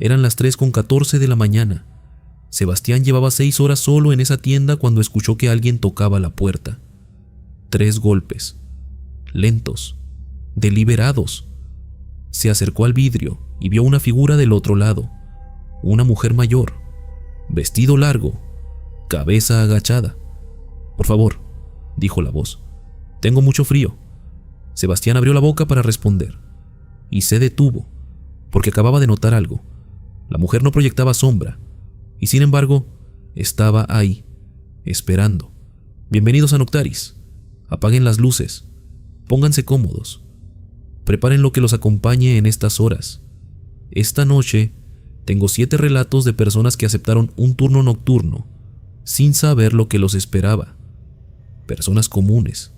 Eran las 3:14 de la mañana. Sebastián llevaba 6 horas solo en esa tienda cuando escuchó que alguien tocaba la puerta. 3 golpes, lentos, deliberados. Se acercó al vidrio y vio una figura del otro lado, una mujer mayor, vestido largo, cabeza agachada. «Por favor», dijo la voz, «tengo mucho frío». Sebastián abrió la boca para responder y se detuvo porque acababa de notar algo. La mujer no proyectaba sombra y sin embargo estaba ahí, esperando. «Bienvenidos a Noctaris. Apaguen las luces, pónganse cómodos, preparen lo que los acompañe en estas horas. Esta noche tengo 7 relatos de personas que aceptaron un turno nocturno sin saber lo que los esperaba. Personas comunes,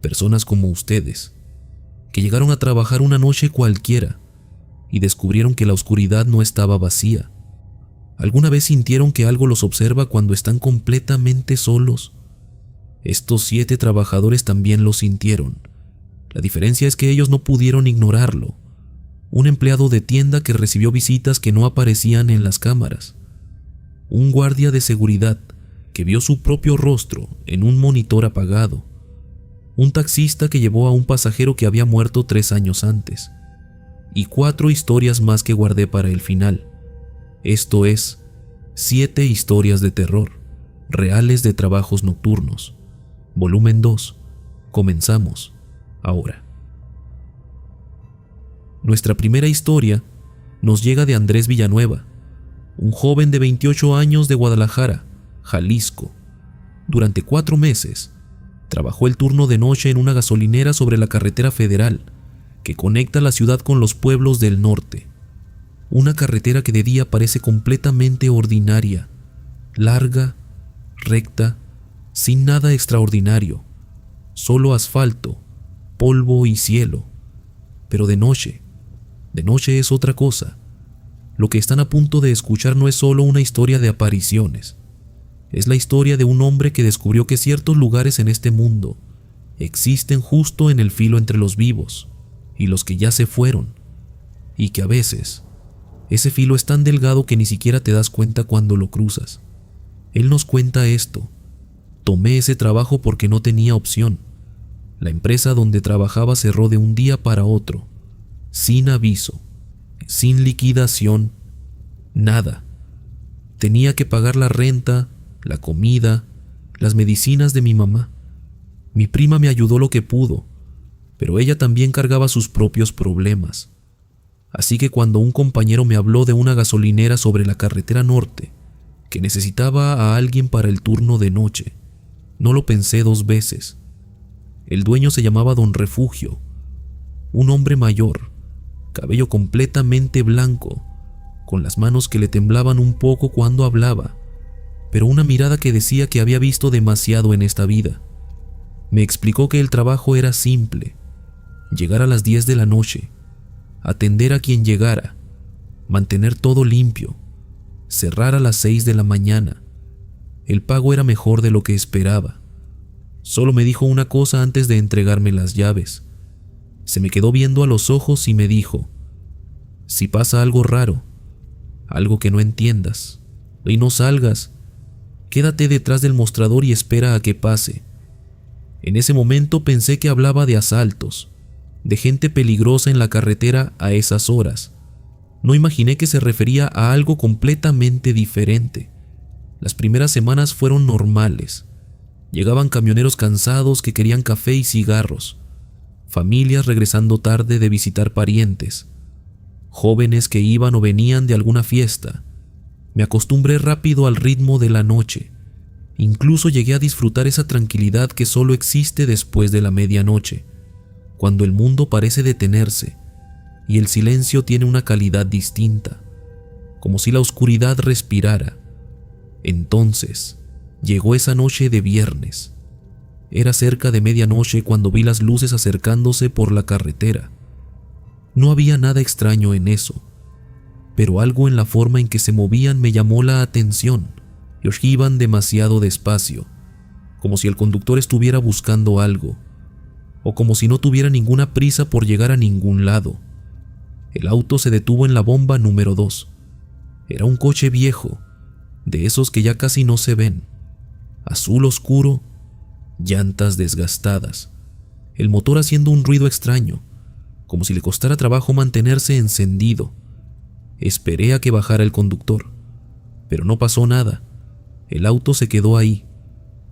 personas como ustedes, que llegaron a trabajar una noche cualquiera y descubrieron que la oscuridad no estaba vacía. ¿Alguna vez sintieron que algo los observa cuando están completamente solos? Estos 7 trabajadores también lo sintieron. La diferencia es que ellos no pudieron ignorarlo. Un empleado de tienda que recibió visitas que no aparecían en las cámaras. Un guardia de seguridad que vio su propio rostro en un monitor apagado. Un taxista que llevó a un pasajero que había muerto 3 años antes. Y 4 historias más que guardé para el final. Esto es, 7 historias de terror, reales de trabajos nocturnos. Volumen 2. Comenzamos ahora. Nuestra primera historia nos llega de Andrés Villanueva, un joven de 28 años de Guadalajara, Jalisco. Durante 4 meses, trabajó el turno de noche en una gasolinera sobre la carretera federal que conecta la ciudad con los pueblos del norte. Una carretera que de día parece completamente ordinaria, larga, recta, sin nada extraordinario, solo asfalto, polvo y cielo. Pero de noche es otra cosa. Lo que están a punto de escuchar no es solo una historia de apariciones. Es la historia de un hombre que descubrió que ciertos lugares en este mundo existen justo en el filo entre los vivos y los que ya se fueron, y que a veces ese filo es tan delgado que ni siquiera te das cuenta cuando lo cruzas. Él nos cuenta esto. Tomé ese trabajo porque no tenía opción. La empresa donde trabajaba cerró de un día para otro, sin aviso, sin liquidación, nada. Tenía que pagar la renta, la comida, las medicinas de mi mamá. Mi prima me ayudó lo que pudo, pero ella también cargaba sus propios problemas. Así que cuando un compañero me habló de una gasolinera sobre la carretera norte, que necesitaba a alguien para el turno de noche, no lo pensé 2 veces. El dueño se llamaba Don Refugio, un hombre mayor, cabello completamente blanco, con las manos que le temblaban un poco cuando hablaba, pero una mirada que decía que había visto demasiado en esta vida. Me explicó que el trabajo era simple: llegar a las 10 de la noche, atender a quien llegara, mantener todo limpio, cerrar a las 6 de la mañana. El pago era mejor de lo que esperaba. Solo me dijo una cosa antes de entregarme las llaves. Se me quedó viendo a los ojos y me dijo: si pasa algo raro, algo que no entiendas, y no salgas, quédate detrás del mostrador y espera a que pase. En ese momento pensé que hablaba de asaltos, de gente peligrosa en la carretera a esas horas. No imaginé que se refería a algo completamente diferente. Las primeras semanas fueron normales. Llegaban camioneros cansados que querían café y cigarros, familias regresando tarde de visitar parientes, jóvenes que iban o venían de alguna fiesta. Me acostumbré rápido al ritmo de la noche. Incluso llegué a disfrutar esa tranquilidad que solo existe después de la medianoche, cuando el mundo parece detenerse y el silencio tiene una calidad distinta, como si la oscuridad respirara. Entonces llegó esa noche de viernes. Era cerca de medianoche cuando vi las luces acercándose por la carretera. No había nada extraño en eso, pero algo en la forma en que se movían me llamó la atención. Ellos iban demasiado despacio, como si el conductor estuviera buscando algo, o como si no tuviera ninguna prisa por llegar a ningún lado. El auto se detuvo en la bomba número 2. Era un coche viejo, de esos que ya casi no se ven. Azul oscuro, llantas desgastadas, el motor haciendo un ruido extraño, como si le costara trabajo mantenerse encendido. Esperé a que bajara el conductor, pero no pasó nada. El auto se quedó ahí,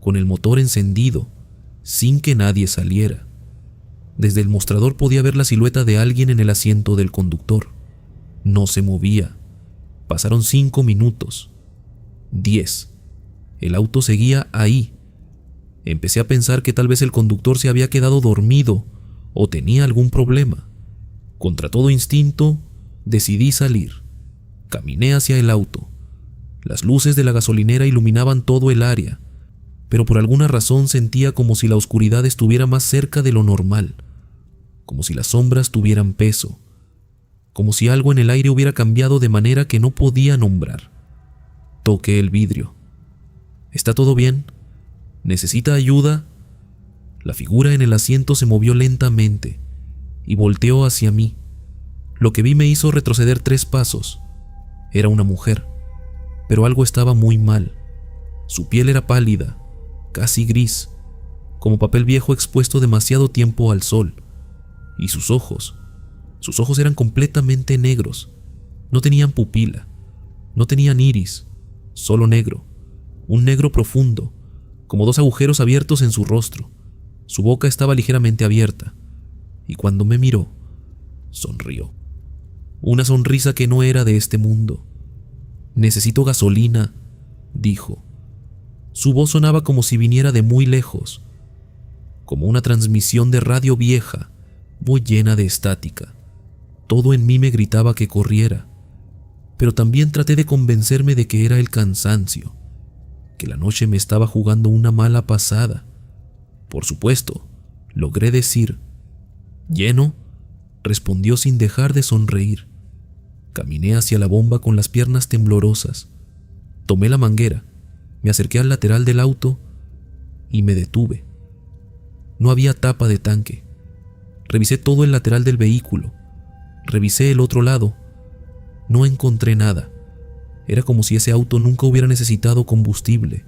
con el motor encendido, sin que nadie saliera. Desde el mostrador podía ver la silueta de alguien en el asiento del conductor. No se movía. Pasaron 5 minutos. 10. El auto seguía ahí. Empecé a pensar que tal vez el conductor se había quedado dormido o tenía algún problema. Contra todo instinto, decidí salir. Caminé hacia el auto. Las luces de la gasolinera iluminaban todo el área, pero por alguna razón sentía como si la oscuridad estuviera más cerca de lo normal, como si las sombras tuvieran peso, como si algo en el aire hubiera cambiado de manera que no podía nombrar. Toqué el vidrio. ¿Está todo bien? ¿Necesita ayuda? La figura en el asiento se movió lentamente y volteó hacia mí. Lo que vi me hizo retroceder 3 pasos. Era una mujer, pero algo estaba muy mal. Su piel era pálida, casi gris, como papel viejo expuesto demasiado tiempo al sol, y sus ojos eran completamente negros. No tenían pupila, no tenían iris, solo negro, un negro profundo, como 2 agujeros abiertos en su rostro. Su boca estaba ligeramente abierta, y cuando me miró, sonrió. Una sonrisa que no era de este mundo. «Necesito gasolina», dijo. Su voz sonaba como si viniera de muy lejos, como una transmisión de radio vieja, muy llena de estática. Todo en mí me gritaba que corriera, pero también traté de convencerme de que era el cansancio, que la noche me estaba jugando una mala pasada. Por supuesto, logré decir. «¿Lleno?», respondió sin dejar de sonreír. Caminé hacia la bomba con las piernas temblorosas. Tomé la manguera, me acerqué al lateral del auto y me detuve. No había tapa de tanque. Revisé todo el lateral del vehículo. Revisé el otro lado. No encontré nada. Era como si ese auto nunca hubiera necesitado combustible,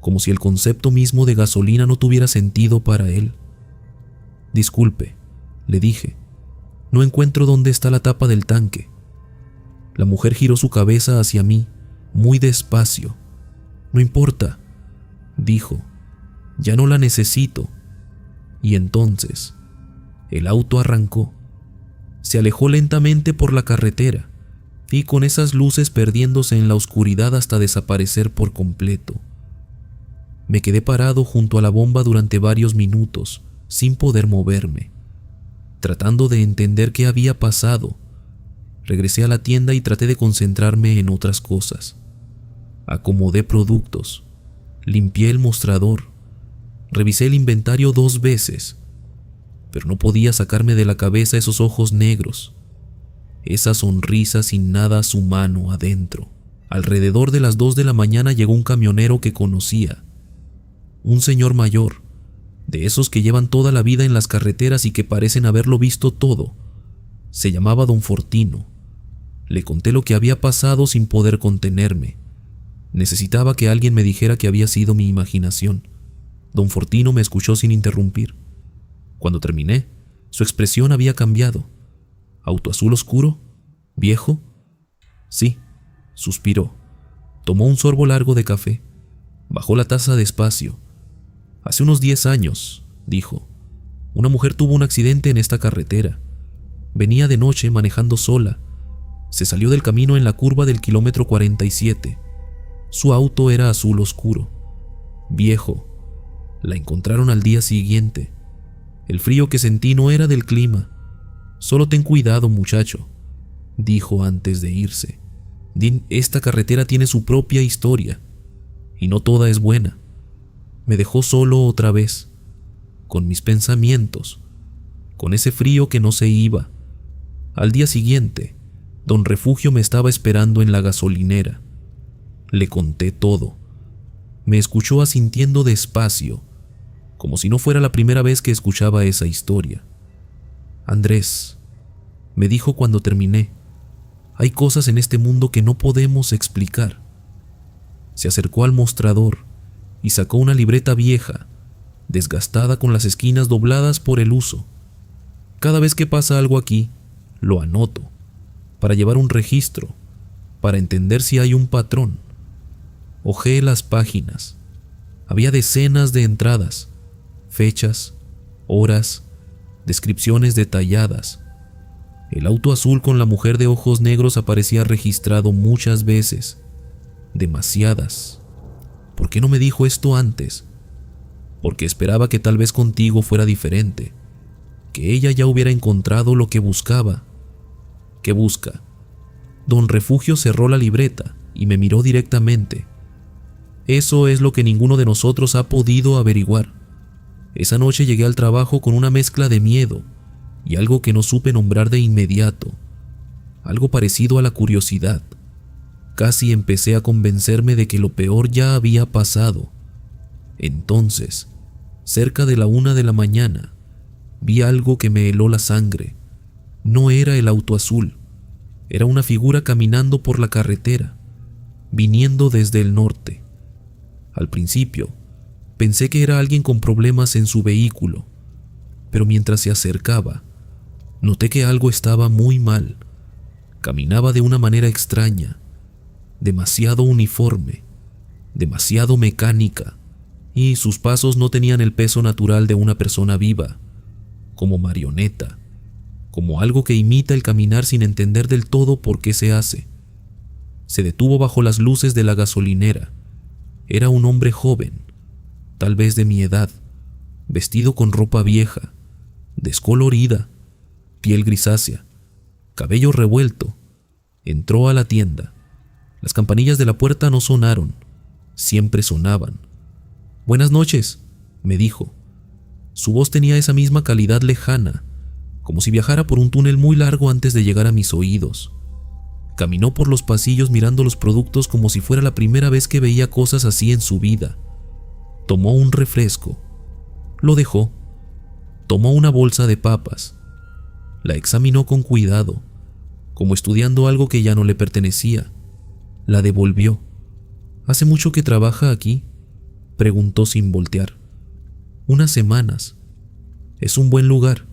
como si el concepto mismo de gasolina no tuviera sentido para él. «Disculpe», le dije, «no encuentro dónde está la tapa del tanque». La mujer giró su cabeza hacia mí, muy despacio. «No importa», dijo, «ya no la necesito». Y entonces, el auto arrancó. Se alejó lentamente por la carretera, y con esas luces perdiéndose en la oscuridad hasta desaparecer por completo. Me quedé parado junto a la bomba durante varios minutos, sin poder moverme, tratando de entender qué había pasado. Regresé a la tienda y traté de concentrarme en otras cosas. Acomodé productos, limpié el mostrador, revisé el inventario 2 veces, pero no podía sacarme de la cabeza esos ojos negros, esa sonrisa sin nada humano adentro. Alrededor de las 2 de la mañana llegó un camionero que conocía, un señor mayor, de esos que llevan toda la vida en las carreteras y que parecen haberlo visto todo. Se llamaba Don Fortino. Le conté lo que había pasado sin poder contenerme. Necesitaba que alguien me dijera que había sido mi imaginación. Don Fortino me escuchó sin interrumpir. Cuando terminé, su expresión había cambiado. «¿Auto azul oscuro? ¿Viejo?» «Sí», suspiró. Tomó un sorbo largo de café. Bajó la taza despacio. «Hace unos 10 años», dijo, «una mujer tuvo un accidente en esta carretera. Venía de noche manejando sola. Se salió del camino en la curva del kilómetro 47. Su auto era azul oscuro, viejo. La encontraron al día siguiente. El frío que sentí no era del clima. Solo ten cuidado, muchacho», dijo antes de irse. «Esta carretera tiene su propia historia, y no toda es buena». Me dejó solo otra vez, con mis pensamientos, con ese frío que no se iba. Al día siguiente, Don Refugio me estaba esperando en la gasolinera. Le conté todo. Me escuchó asintiendo despacio, como si no fuera la primera vez que escuchaba esa historia. «Andrés», me dijo cuando terminé. Hay cosas en este mundo que no podemos explicar. Se acercó al mostrador y sacó una libreta vieja, desgastada con las esquinas dobladas por el uso. Cada vez que pasa algo aquí, lo anoto, para llevar un registro, para entender si hay un patrón. Hojeé las páginas. Había decenas de entradas, fechas, horas, descripciones detalladas. El auto azul con la mujer de ojos negros aparecía registrado muchas veces, demasiadas. ¿Por qué no me dijo esto antes? Porque esperaba que tal vez contigo fuera diferente, que ella ya hubiera encontrado lo que buscaba. ¿Qué busca? Don Refugio cerró la libreta y me miró directamente. Eso es lo que ninguno de nosotros ha podido averiguar. Esa noche llegué al trabajo con una mezcla de miedo y algo que no supe nombrar de inmediato, algo parecido a la curiosidad. Casi empecé a convencerme de que lo peor ya había pasado. Entonces, cerca de la 1 de la mañana, vi algo que me heló la sangre. No era el auto azul, era una figura caminando por la carretera, viniendo desde el norte. Al principio, pensé que era alguien con problemas en su vehículo, pero mientras se acercaba, noté que algo estaba muy mal. Caminaba de una manera extraña, demasiado uniforme, demasiado mecánica, y sus pasos no tenían el peso natural de una persona viva, como marioneta, como algo que imita el caminar sin entender del todo por qué se hace. Se detuvo bajo las luces de la gasolinera. Era un hombre joven, tal vez de mi edad, vestido con ropa vieja, descolorida, piel grisácea, cabello revuelto. Entró a la tienda. Las campanillas de la puerta no sonaron, siempre sonaban. «Buenas noches», me dijo. Su voz tenía esa misma calidad lejana, como si viajara por un túnel muy largo antes de llegar a mis oídos. Caminó por los pasillos mirando los productos como si fuera la primera vez que veía cosas así en su vida. Tomó un refresco. Lo dejó. Tomó una bolsa de papas. La examinó con cuidado, como estudiando algo que ya no le pertenecía. La devolvió. «¿Hace mucho que trabaja aquí?», preguntó sin voltear. «Unas semanas». «Es un buen lugar».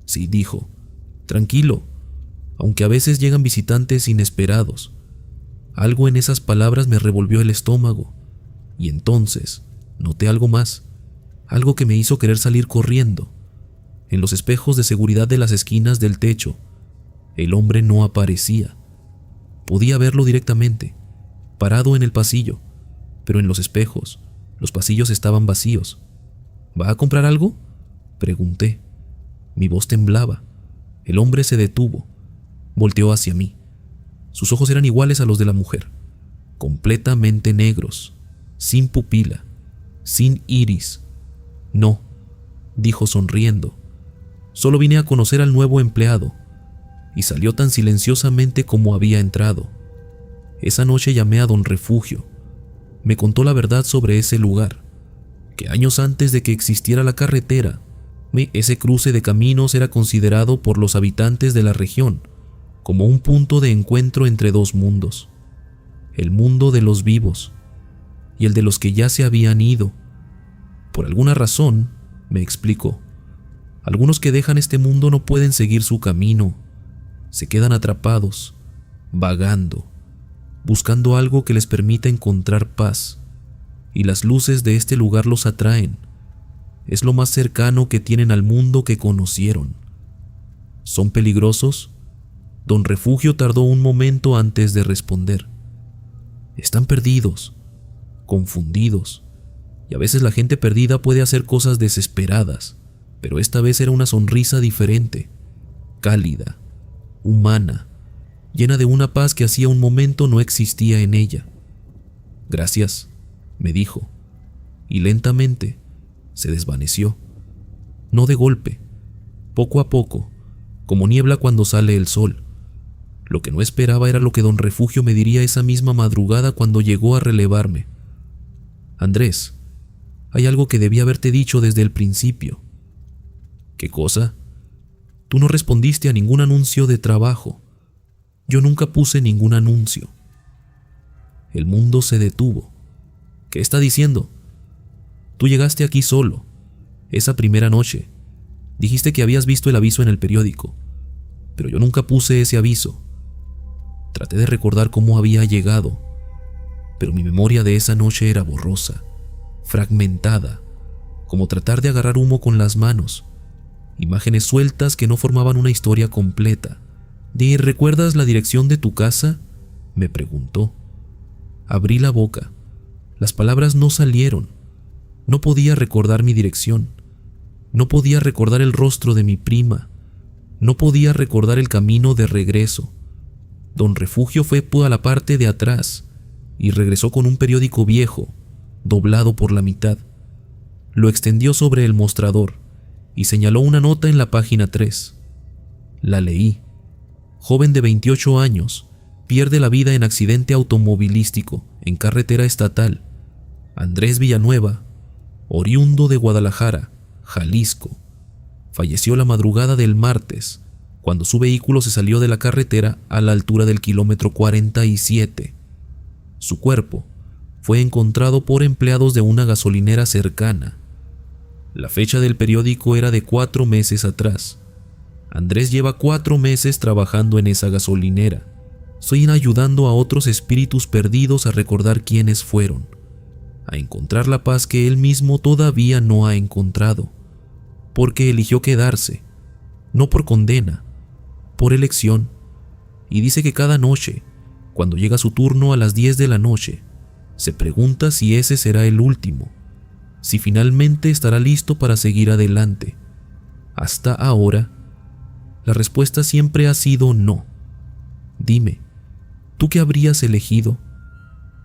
«Sí», dijo. «Tranquilo, aunque a veces llegan visitantes inesperados». Algo en esas palabras me revolvió el estómago, y entonces noté algo más, algo que me hizo querer salir corriendo. En los espejos de seguridad de las esquinas del techo, el hombre no aparecía. Podía verlo directamente, parado en el pasillo, pero en los espejos, los pasillos estaban vacíos. «¿Va a comprar algo?», pregunté. Mi voz temblaba. El hombre se detuvo. Volteó hacia mí. Sus ojos eran iguales a los de la mujer, completamente negros, sin pupila, sin iris. «No», dijo sonriendo. «Solo vine a conocer al nuevo empleado», y salió tan silenciosamente como había entrado. Esa noche llamé a Don Refugio. Me contó la verdad sobre ese lugar, que años antes de que existiera la carretera, ese cruce de caminos era considerado por los habitantes de la región como un punto de encuentro entre dos mundos, el mundo de los vivos y el de los que ya se habían ido. Por alguna razón, me explicó, algunos que dejan este mundo no pueden seguir su camino, se quedan atrapados, vagando, buscando algo que les permita encontrar paz, y las luces de este lugar los atraen. Es lo más cercano que tienen al mundo que conocieron. ¿Son peligrosos?». Don Refugio tardó un momento antes de responder. «Están perdidos, confundidos, y a veces la gente perdida puede hacer cosas desesperadas, pero esta vez era una sonrisa diferente, cálida, humana, llena de una paz que hacía un momento no existía en ella». «Gracias», me dijo, y lentamente se desvaneció. No de golpe, poco a poco, como niebla cuando sale el sol. Lo que no esperaba era lo que Don Refugio me diría esa misma madrugada cuando llegó a relevarme. «Andrés, hay algo que debí haberte dicho desde el principio». «¿Qué cosa?». Tú no respondiste a ningún anuncio de trabajo. Yo nunca puse ningún anuncio. El mundo se detuvo. ¿Qué está diciendo? Tú llegaste aquí solo, esa primera noche. Dijiste que habías visto el aviso en el periódico, pero yo nunca puse ese aviso. Traté de recordar cómo había llegado, pero mi memoria de esa noche era borrosa, fragmentada, como tratar de agarrar humo con las manos, imágenes sueltas que no formaban una historia completa. ¿Recuerdas la dirección de tu casa?, me preguntó. Abrí la boca. Las palabras no salieron. No podía recordar mi dirección. No podía recordar el rostro de mi prima. No podía recordar el camino de regreso. Don Refugio fue a la parte de atrás y regresó con un periódico viejo, doblado por la mitad. Lo extendió sobre el mostrador y señaló una nota en la página 3. La leí. Joven de 28 años, pierde la vida en accidente automovilístico en carretera estatal. Andrés Villanueva, oriundo de Guadalajara, Jalisco, falleció la madrugada del martes, cuando su vehículo se salió de la carretera a la altura del kilómetro 47. Su cuerpo fue encontrado por empleados de una gasolinera cercana. La fecha del periódico era de 4 meses atrás. Andrés lleva 4 meses trabajando en esa gasolinera. Estoy ayudando a otros espíritus perdidos a recordar quiénes fueron, a encontrar la paz que él mismo todavía no ha encontrado, porque eligió quedarse, no por condena, por elección, y dice que cada noche, cuando llega su turno a las 10 de la noche, se pregunta si ese será el último, si finalmente estará listo para seguir adelante. Hasta ahora, la respuesta siempre ha sido no. Dime, ¿tú qué habrías elegido?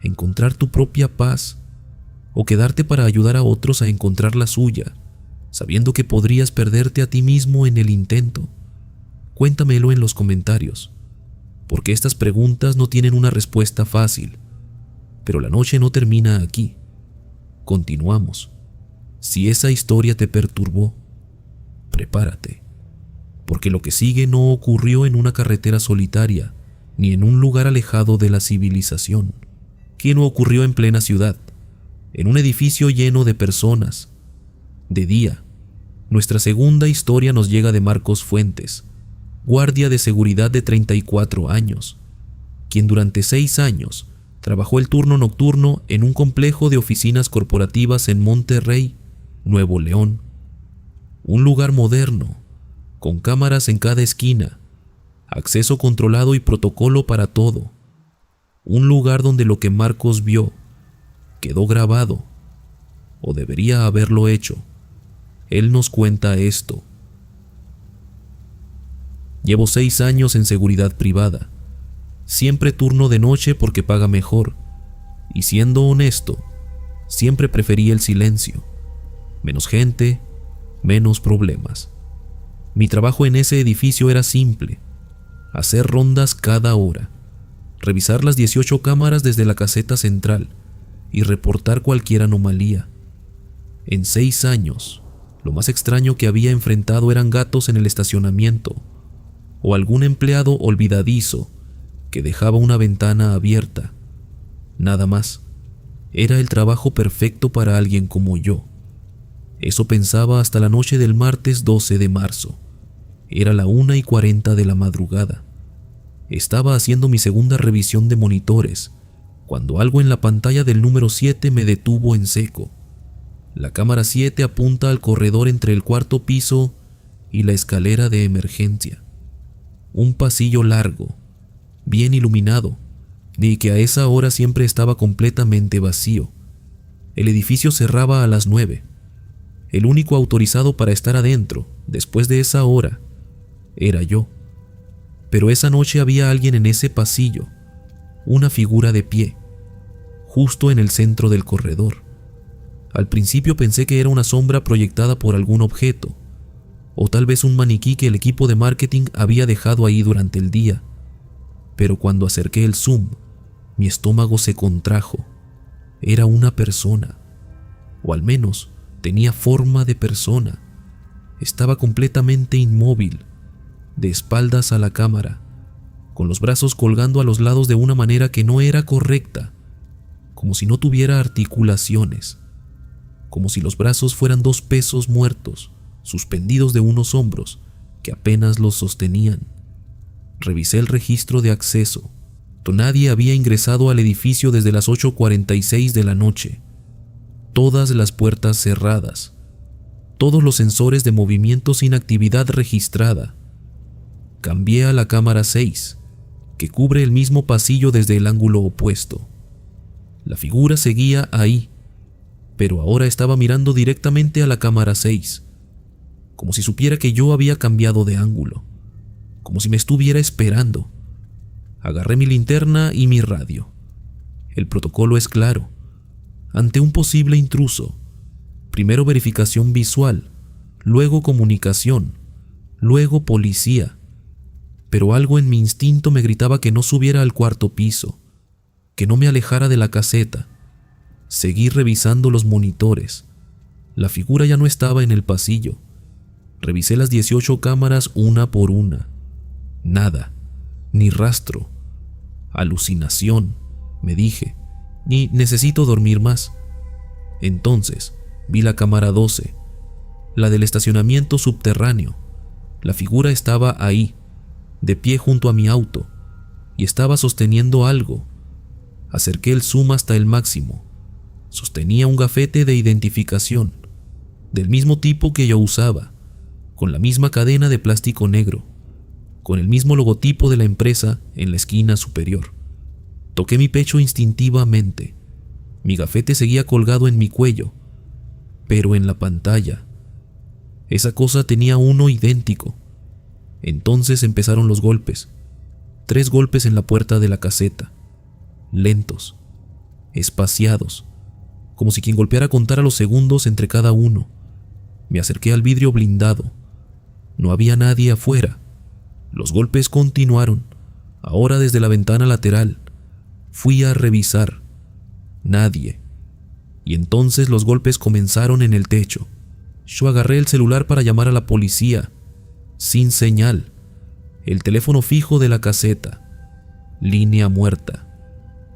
¿Encontrar tu propia paz o quedarte para ayudar a otros a encontrar la suya, sabiendo que podrías perderte a ti mismo en el intento? Cuéntamelo en los comentarios, porque estas preguntas no tienen una respuesta fácil. Pero la noche no termina aquí. Continuamos. Si esa historia te perturbó, prepárate, porque lo que sigue no ocurrió en una carretera solitaria, ni en un lugar alejado de la civilización, que no ocurrió en plena ciudad, en un edificio lleno de personas. De día, nuestra segunda historia nos llega de Marcos Fuentes, guardia de seguridad de 34 años, quien durante 6 años trabajó el turno nocturno en un complejo de oficinas corporativas en Monterrey, Nuevo León. Un lugar moderno, con cámaras en cada esquina, acceso controlado y protocolo para todo. Un lugar donde lo que Marcos vio quedó grabado, o debería haberlo hecho. Él nos cuenta esto. Llevo 6 años en seguridad privada, siempre turno de noche porque paga mejor, y siendo honesto, siempre preferí el silencio. Menos gente, menos problemas. Mi trabajo en ese edificio era simple: hacer rondas cada hora, revisar las 18 cámaras desde la caseta central y reportar cualquier anomalía. En 6 años, lo más extraño que había enfrentado eran gatos en el estacionamiento o algún empleado olvidadizo que dejaba una ventana abierta. Nada más. Era el trabajo perfecto para alguien como yo. Eso pensaba hasta la noche del martes 12 de marzo. Era la 1:40 de la madrugada. Estaba haciendo mi segunda revisión de monitores cuando algo en la pantalla del número 7 me detuvo en seco. La cámara 7 apunta al corredor entre el 4º piso y la escalera de emergencia. Un pasillo largo, bien iluminado, y que a esa hora siempre estaba completamente vacío. El edificio cerraba a las 9. El único autorizado para estar adentro, después de esa hora, era yo. Pero esa noche había alguien en ese pasillo, una figura de pie, justo en el centro del corredor. Al principio pensé que era una sombra proyectada por algún objeto, o tal vez un maniquí que el equipo de marketing había dejado ahí durante el día. Pero cuando acerqué el zoom, mi estómago se contrajo. Era una persona, o al menos tenía forma de persona. Estaba completamente inmóvil, de espaldas a la cámara, con los brazos colgando a los lados de una manera que no era correcta, como si no tuviera articulaciones, como si los brazos fueran dos pesos muertos, suspendidos de unos hombros que apenas los sostenían. Revisé el registro de acceso. Nadie había ingresado al edificio desde las 8:46 de la noche. Todas las puertas cerradas. Todos los sensores de movimiento sin actividad registrada. Cambié a la cámara 6, que cubre el mismo pasillo desde el ángulo opuesto. La figura seguía ahí, pero ahora estaba mirando directamente a la cámara 6, como si supiera que yo había cambiado de ángulo, como si me estuviera esperando. Agarré mi linterna y mi radio. El protocolo es claro. Ante un posible intruso, primero verificación visual, luego comunicación, luego policía. Pero algo en mi instinto me gritaba que no subiera al cuarto piso, que no me alejara de la caseta. Seguí revisando los monitores. La figura ya no estaba en el pasillo. Revisé las 18 cámaras una por una. Nada. Ni rastro. Alucinación, me dije, y necesito dormir más. Entonces vi la cámara 12, la del estacionamiento subterráneo. La figura estaba ahí, de pie junto a mi auto, y estaba sosteniendo algo. Acerqué el zoom hasta el máximo. Sostenía un gafete de identificación, del mismo tipo que yo usaba, con la misma cadena de plástico negro, con el mismo logotipo de la empresa en la esquina superior. Toqué mi pecho instintivamente. Mi gafete seguía colgado en mi cuello, pero en la pantalla. Esa cosa tenía uno idéntico. Entonces empezaron los golpes. 3 golpes en la puerta de la caseta, lentos, espaciados, como si quien golpeara contara los segundos entre cada uno. Me acerqué al vidrio blindado. No había nadie afuera. Los golpes continuaron, ahora desde la ventana lateral. Fui a revisar. Nadie. Y entonces los golpes comenzaron en el techo. Yo agarré el celular para llamar a la policía. Sin señal. El teléfono fijo de la caseta. Línea muerta.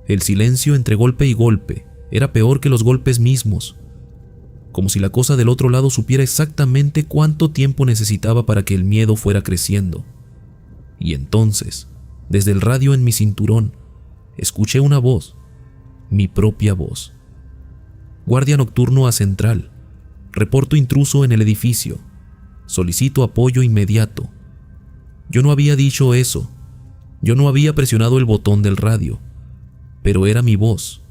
El silencio entre golpe y golpe era peor que los golpes mismos. Como si la cosa del otro lado supiera exactamente cuánto tiempo necesitaba para que el miedo fuera creciendo. Y entonces, desde el radio en mi cinturón, escuché una voz, mi propia voz. Guardia nocturno a central. Reporto intruso en el edificio. Solicito apoyo inmediato. Yo no había dicho eso. Yo no había presionado el botón del radio. Pero era mi voz.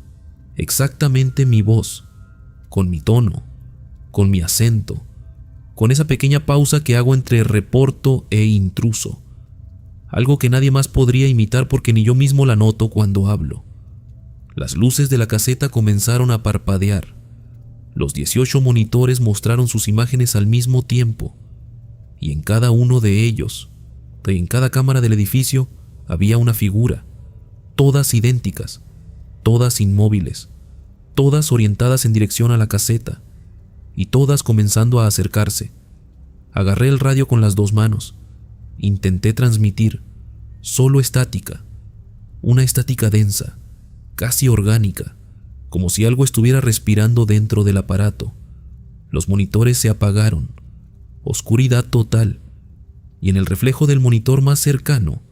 Exactamente mi voz. Con mi tono. Con mi acento. Con esa pequeña pausa que hago entre reporto e intruso. Algo que nadie más podría imitar porque ni yo mismo la noto cuando hablo. Las luces de la caseta comenzaron a parpadear. Los 18 monitores mostraron sus imágenes al mismo tiempo, y en cada uno de ellos, en cada cámara del edificio, había una figura, todas idénticas, todas inmóviles, todas orientadas en dirección a la caseta, y todas comenzando a acercarse. Agarré el radio con las 2 manos. Intenté transmitir, solo estática, una estática densa, casi orgánica, como si algo estuviera respirando dentro del aparato. Los monitores se apagaron, oscuridad total, y en el reflejo del monitor más cercano,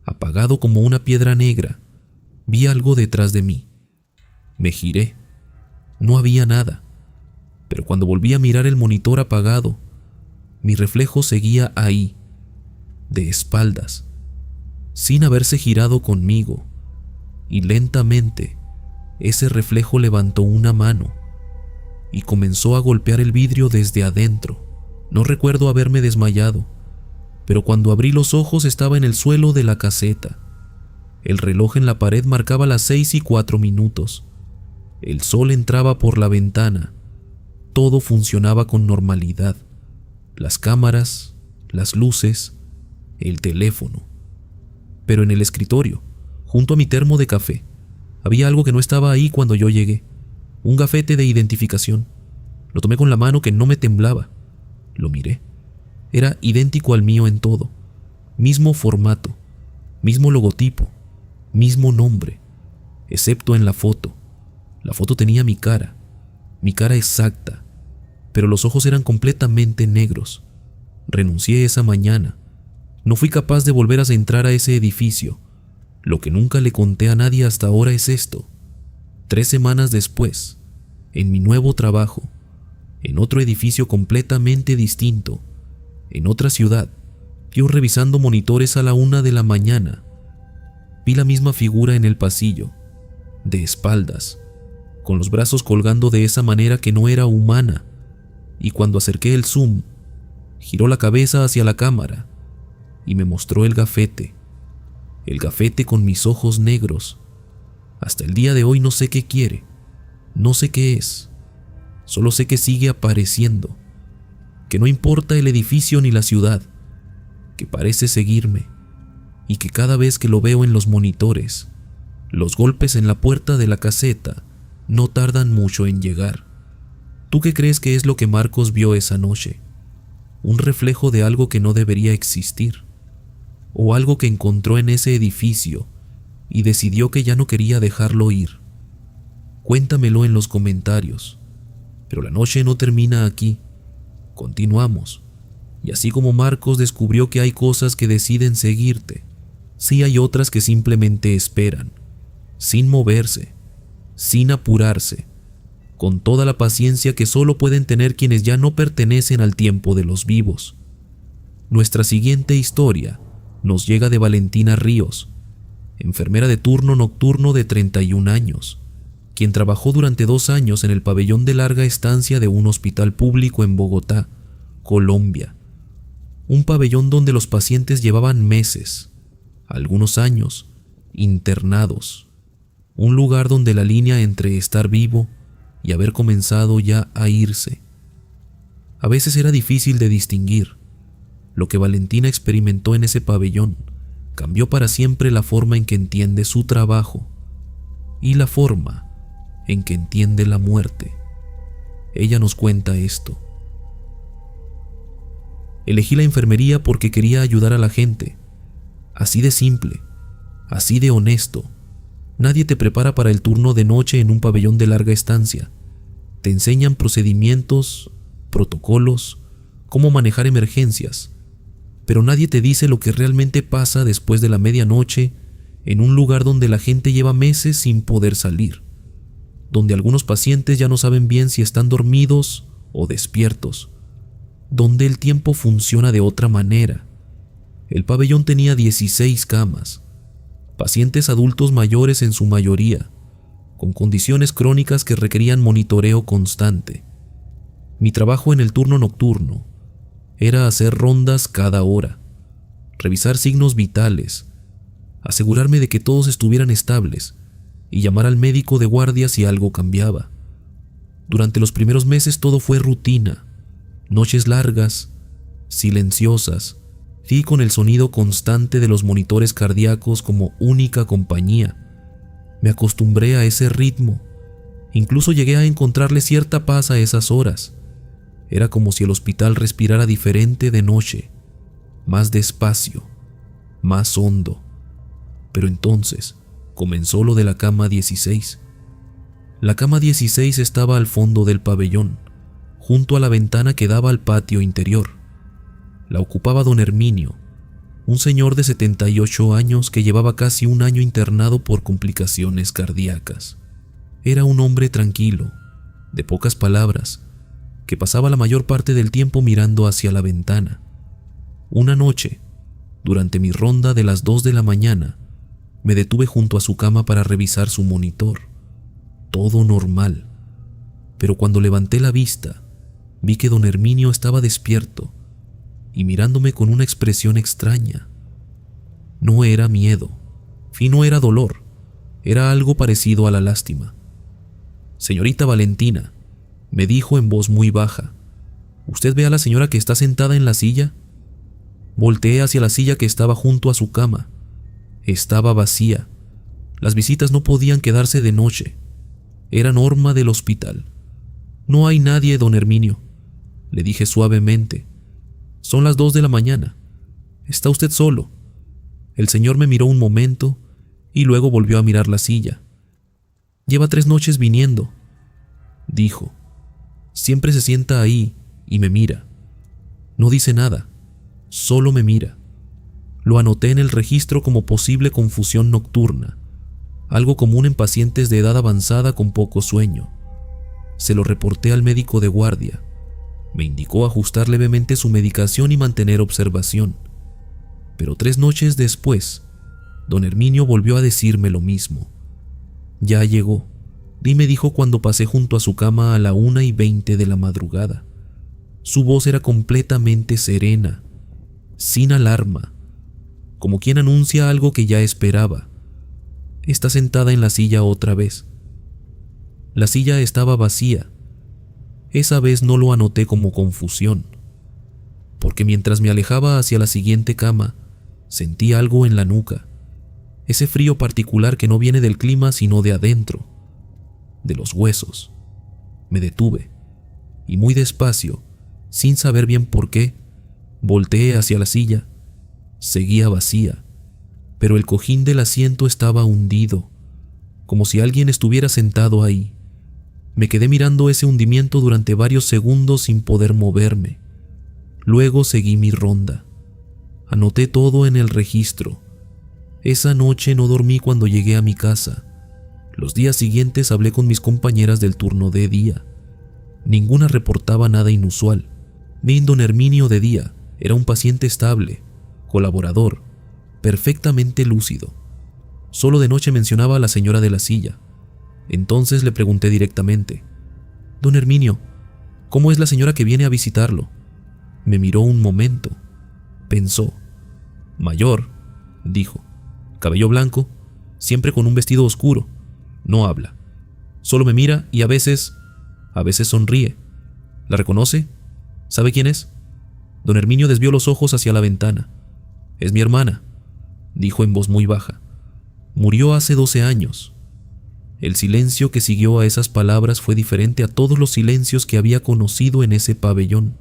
apagado como una piedra negra, vi algo detrás de mí. Me giré. No había nada, pero cuando volví a mirar el monitor apagado, mi reflejo seguía ahí, de espaldas, sin haberse girado conmigo, y lentamente ese reflejo levantó una mano y comenzó a golpear el vidrio desde adentro. No recuerdo haberme desmayado, pero cuando abrí los ojos estaba en el suelo de la caseta. El reloj en la pared marcaba las 6:04. El sol entraba por la ventana. Todo funcionaba con normalidad. Las cámaras, las luces, el teléfono. Pero en el escritorio, junto a mi termo de café, había algo que no estaba ahí cuando yo llegué. Un gafete de identificación. Lo tomé con la mano que no me temblaba. Lo miré. Era idéntico al mío en todo. Mismo formato, mismo logotipo, mismo nombre, excepto en la foto. La foto tenía mi cara exacta, pero los ojos eran completamente negros. Renuncié esa mañana. No fui capaz de volver a entrar a ese edificio. Lo que nunca le conté a nadie hasta ahora es esto. 3 semanas después, en mi nuevo trabajo, en otro edificio completamente distinto, en otra ciudad, yo revisando monitores a la 1 de la mañana, vi la misma figura en el pasillo, de espaldas, con los brazos colgando de esa manera que no era humana, y cuando acerqué el zoom, giró la cabeza hacia la cámara y me mostró el gafete con mis ojos negros. Hasta el día de hoy no sé qué quiere, no sé qué es, solo sé que sigue apareciendo, que no importa el edificio ni la ciudad, que parece seguirme y que cada vez que lo veo en los monitores, los golpes en la puerta de la caseta no tardan mucho en llegar. ¿Tú qué crees que es lo que Marcos vio esa noche? ¿Un reflejo de algo que no debería existir? ¿O algo que encontró en ese edificio y decidió que ya no quería dejarlo ir? Cuéntamelo en los comentarios. Pero la noche no termina aquí. Continuamos. Y así como Marcos descubrió que hay cosas que deciden seguirte, sí hay otras que simplemente esperan, sin moverse, sin apurarse, con toda la paciencia que solo pueden tener quienes ya no pertenecen al tiempo de los vivos. Nuestra siguiente historia nos llega de Valentina Ríos, enfermera de turno nocturno de 31 años, quien trabajó durante 2 años en el pabellón de larga estancia de un hospital público en Bogotá, Colombia. Un pabellón donde los pacientes llevaban meses, algunos años, internados. Un lugar donde la línea entre estar vivo y haber comenzado ya a irse. A veces era difícil de distinguir. Lo que Valentina experimentó en ese pabellón cambió para siempre la forma en que entiende su trabajo y la forma en que entiende la muerte. Ella nos cuenta esto. Elegí la enfermería porque quería ayudar a la gente. Así de simple, así de honesto. Nadie te prepara para el turno de noche en un pabellón de larga estancia. Te enseñan procedimientos, protocolos, cómo manejar emergencias, pero nadie te dice lo que realmente pasa después de la medianoche en un lugar donde la gente lleva meses sin poder salir, donde algunos pacientes ya no saben bien si están dormidos o despiertos, donde el tiempo funciona de otra manera. El pabellón tenía 16 camas, pacientes adultos mayores en su mayoría, con condiciones crónicas que requerían monitoreo constante. Mi trabajo en el turno nocturno era hacer rondas cada hora, revisar signos vitales, asegurarme de que todos estuvieran estables y llamar al médico de guardia si algo cambiaba. Durante los primeros meses todo fue rutina, noches largas, silenciosas, y con el sonido constante de los monitores cardíacos como única compañía. Me acostumbré a ese ritmo, incluso llegué a encontrarle cierta paz a esas horas. Era como si el hospital respirara diferente de noche, más despacio, más hondo. Pero entonces comenzó lo de la cama 16. La cama 16 estaba al fondo del pabellón, junto a la ventana que daba al patio interior. La ocupaba don Herminio, un señor de 78 años que llevaba casi 1 año internado por complicaciones cardíacas. Era un hombre tranquilo, de pocas palabras, que pasaba la mayor parte del tiempo mirando hacia la ventana. Una noche, durante mi ronda de las 2 de la mañana, me detuve junto a su cama para revisar su monitor. Todo normal. Pero cuando levanté la vista, vi que don Herminio estaba despierto y mirándome con una expresión extraña. No era miedo, y no era dolor, era algo parecido a la lástima. «Señorita Valentina», me dijo en voz muy baja, «¿usted ve a la señora que está sentada en la silla?». Volteé hacia la silla que estaba junto a su cama. Estaba vacía. Las visitas no podían quedarse de noche. Era norma del hospital. «No hay nadie, don Herminio», le dije suavemente. «Son las 2 de la mañana. ¿Está usted solo? El señor me miró un momento y luego volvió a mirar la silla. Lleva 3 noches viniendo, dijo. Siempre se sienta ahí y me mira. No dice nada, solo me mira. Lo anoté en el registro como posible confusión nocturna, algo común en pacientes de edad avanzada con poco sueño. Se lo reporté al médico de guardia. Me indicó ajustar levemente su medicación y mantener observación. Pero 3 noches después, don Herminio volvió a decirme lo mismo. Ya llegó, y me dijo cuando pasé junto a su cama a la 1:20 de la madrugada. Su voz era completamente serena, sin alarma, como quien anuncia algo que ya esperaba. Está sentada en la silla otra vez. La silla estaba vacía. Esa vez no lo anoté como confusión, porque mientras me alejaba hacia la siguiente cama, sentí algo en la nuca, ese frío particular que no viene del clima sino de adentro, de los huesos. Me detuve, y muy despacio, sin saber bien por qué, volteé hacia la silla. Seguía vacía, pero el cojín del asiento estaba hundido, como si alguien estuviera sentado ahí. Me quedé mirando ese hundimiento durante varios segundos sin poder moverme. Luego seguí mi ronda. Anoté todo en el registro. Esa noche no dormí cuando llegué a mi casa. Los días siguientes hablé con mis compañeras del turno de día. Ninguna reportaba nada inusual. Mi don Herminio de día era un paciente estable, colaborador, perfectamente lúcido. Solo de noche mencionaba a la señora de la silla. Entonces le pregunté directamente: «Don Herminio, ¿cómo es la señora que viene a visitarlo?». Me miró un momento. Pensó. «Mayor», dijo. «Cabello blanco, siempre con un vestido oscuro. No habla. Solo me mira y a veces sonríe. ¿La reconoce? ¿Sabe quién es?». Don Herminio desvió los ojos hacia la ventana. «Es mi hermana», dijo en voz muy baja. «Murió hace 12 años». El silencio que siguió a esas palabras fue diferente a todos los silencios que había conocido en ese pabellón.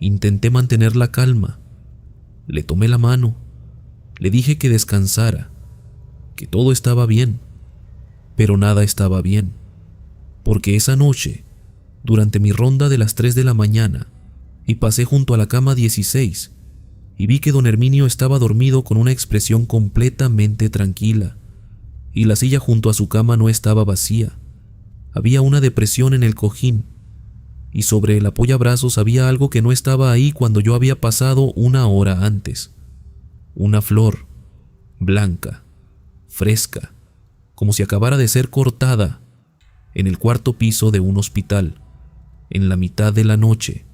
Intenté mantener la calma. Le tomé la mano. Le dije que descansara, que todo estaba bien. Pero nada estaba bien, porque esa noche, durante mi ronda de las 3 de la mañana, y pasé junto a la cama 16, y vi que don Herminio estaba dormido con una expresión completamente tranquila, y la silla junto a su cama no estaba vacía. Había una depresión en el cojín, y sobre el apoyabrazos había algo que no estaba ahí cuando yo había pasado 1 hora antes. Una flor, blanca, fresca, como si acabara de ser cortada, en el 4º piso de un hospital, en la mitad de la noche,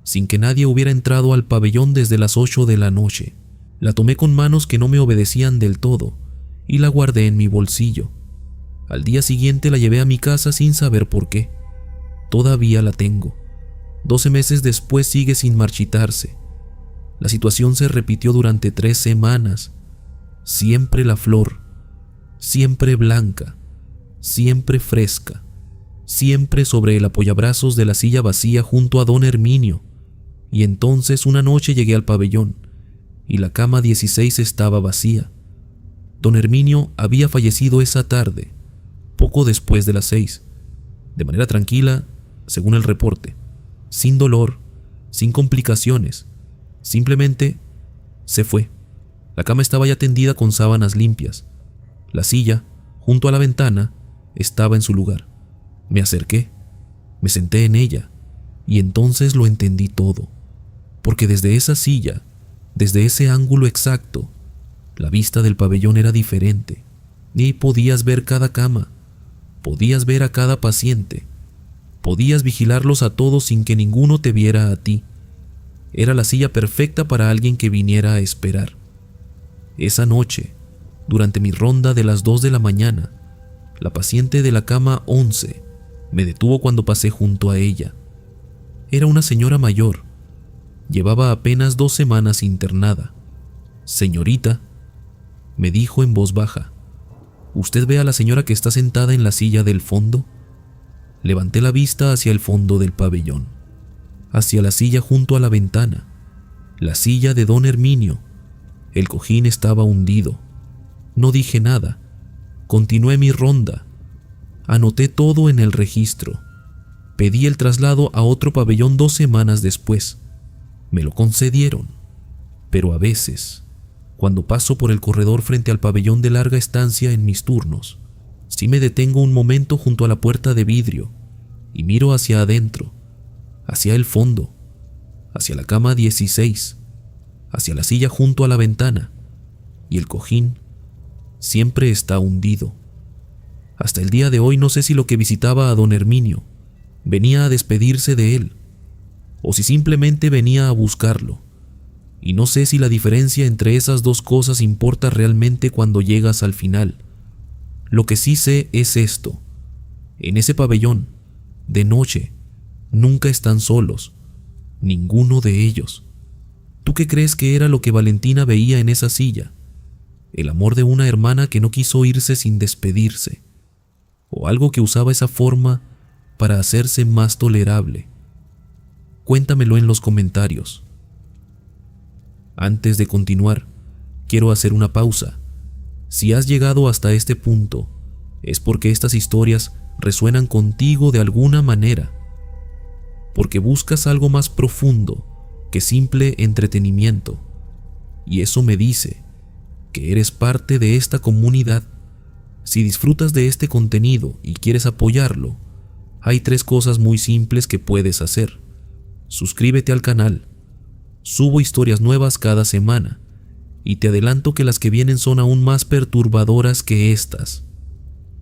sin que nadie hubiera entrado al pabellón desde las 8 de la noche. La tomé con manos que no me obedecían del todo, y la guardé en mi bolsillo. Al día siguiente la llevé a mi casa sin saber por qué. Todavía la tengo. 12 meses después sigue sin marchitarse. La situación se repitió durante 3 semanas. Siempre la flor, siempre blanca, siempre fresca, siempre sobre el apoyabrazos de la silla vacía junto a don Herminio. Y entonces una noche llegué al pabellón, y la cama 16 estaba vacía. Don Herminio había fallecido esa tarde, poco después de las 6, de manera tranquila, según el reporte, sin dolor, sin complicaciones. Simplemente se fue. La cama estaba ya tendida con sábanas limpias. La silla, junto a la ventana, estaba en su lugar. Me acerqué, me senté en ella, y entonces lo entendí todo, porque desde esa silla, desde ese ángulo exacto, la vista del pabellón era diferente, y podías ver cada cama, podías ver a cada paciente, podías vigilarlos a todos sin que ninguno te viera a ti. Era la silla perfecta para alguien que viniera a esperar. Esa noche, durante mi ronda de las 2 de la mañana, la paciente de la cama 11 me detuvo cuando pasé junto a ella. Era una señora mayor. Llevaba apenas 2 semanas internada. «Señorita», me dijo en voz baja, «¿usted ve a la señora que está sentada en la silla del fondo?». Levanté la vista hacia el fondo del pabellón, hacia la silla junto a la ventana. la silla de don Herminio. El cojín estaba hundido. No dije nada. Continué mi ronda. Anoté todo en el registro. Pedí el traslado a otro pabellón 2 semanas después. Me lo concedieron. Pero a veces, cuando paso por el corredor frente al pabellón de larga estancia en mis turnos, sí me detengo un momento junto a la puerta de vidrio y miro hacia adentro, hacia el fondo, hacia la cama 16, hacia la silla junto a la ventana, y el cojín siempre está hundido. Hasta el día de hoy no sé si lo que visitaba a don Herminio venía a despedirse de él, o si simplemente venía a buscarlo, y no sé si la diferencia entre esas dos cosas importa realmente cuando llegas al final. Lo que sí sé es esto: en ese pabellón, de noche, nunca están solos, ninguno de ellos. ¿Tú qué crees que era lo que Valentina veía en esa silla? ¿El amor de una hermana que no quiso irse sin despedirse? ¿O algo que usaba esa forma para hacerse más tolerable? Cuéntamelo en los comentarios. Antes de continuar, quiero hacer una pausa. Si has llegado hasta este punto, es porque estas historias resuenan contigo de alguna manera, porque buscas algo más profundo que simple entretenimiento, y eso me dice que eres parte de esta comunidad. Si disfrutas de este contenido y quieres apoyarlo, hay 3 cosas muy simples que puedes hacer. Suscríbete al canal. Subo historias nuevas cada semana, y te adelanto que las que vienen son aún más perturbadoras que estas.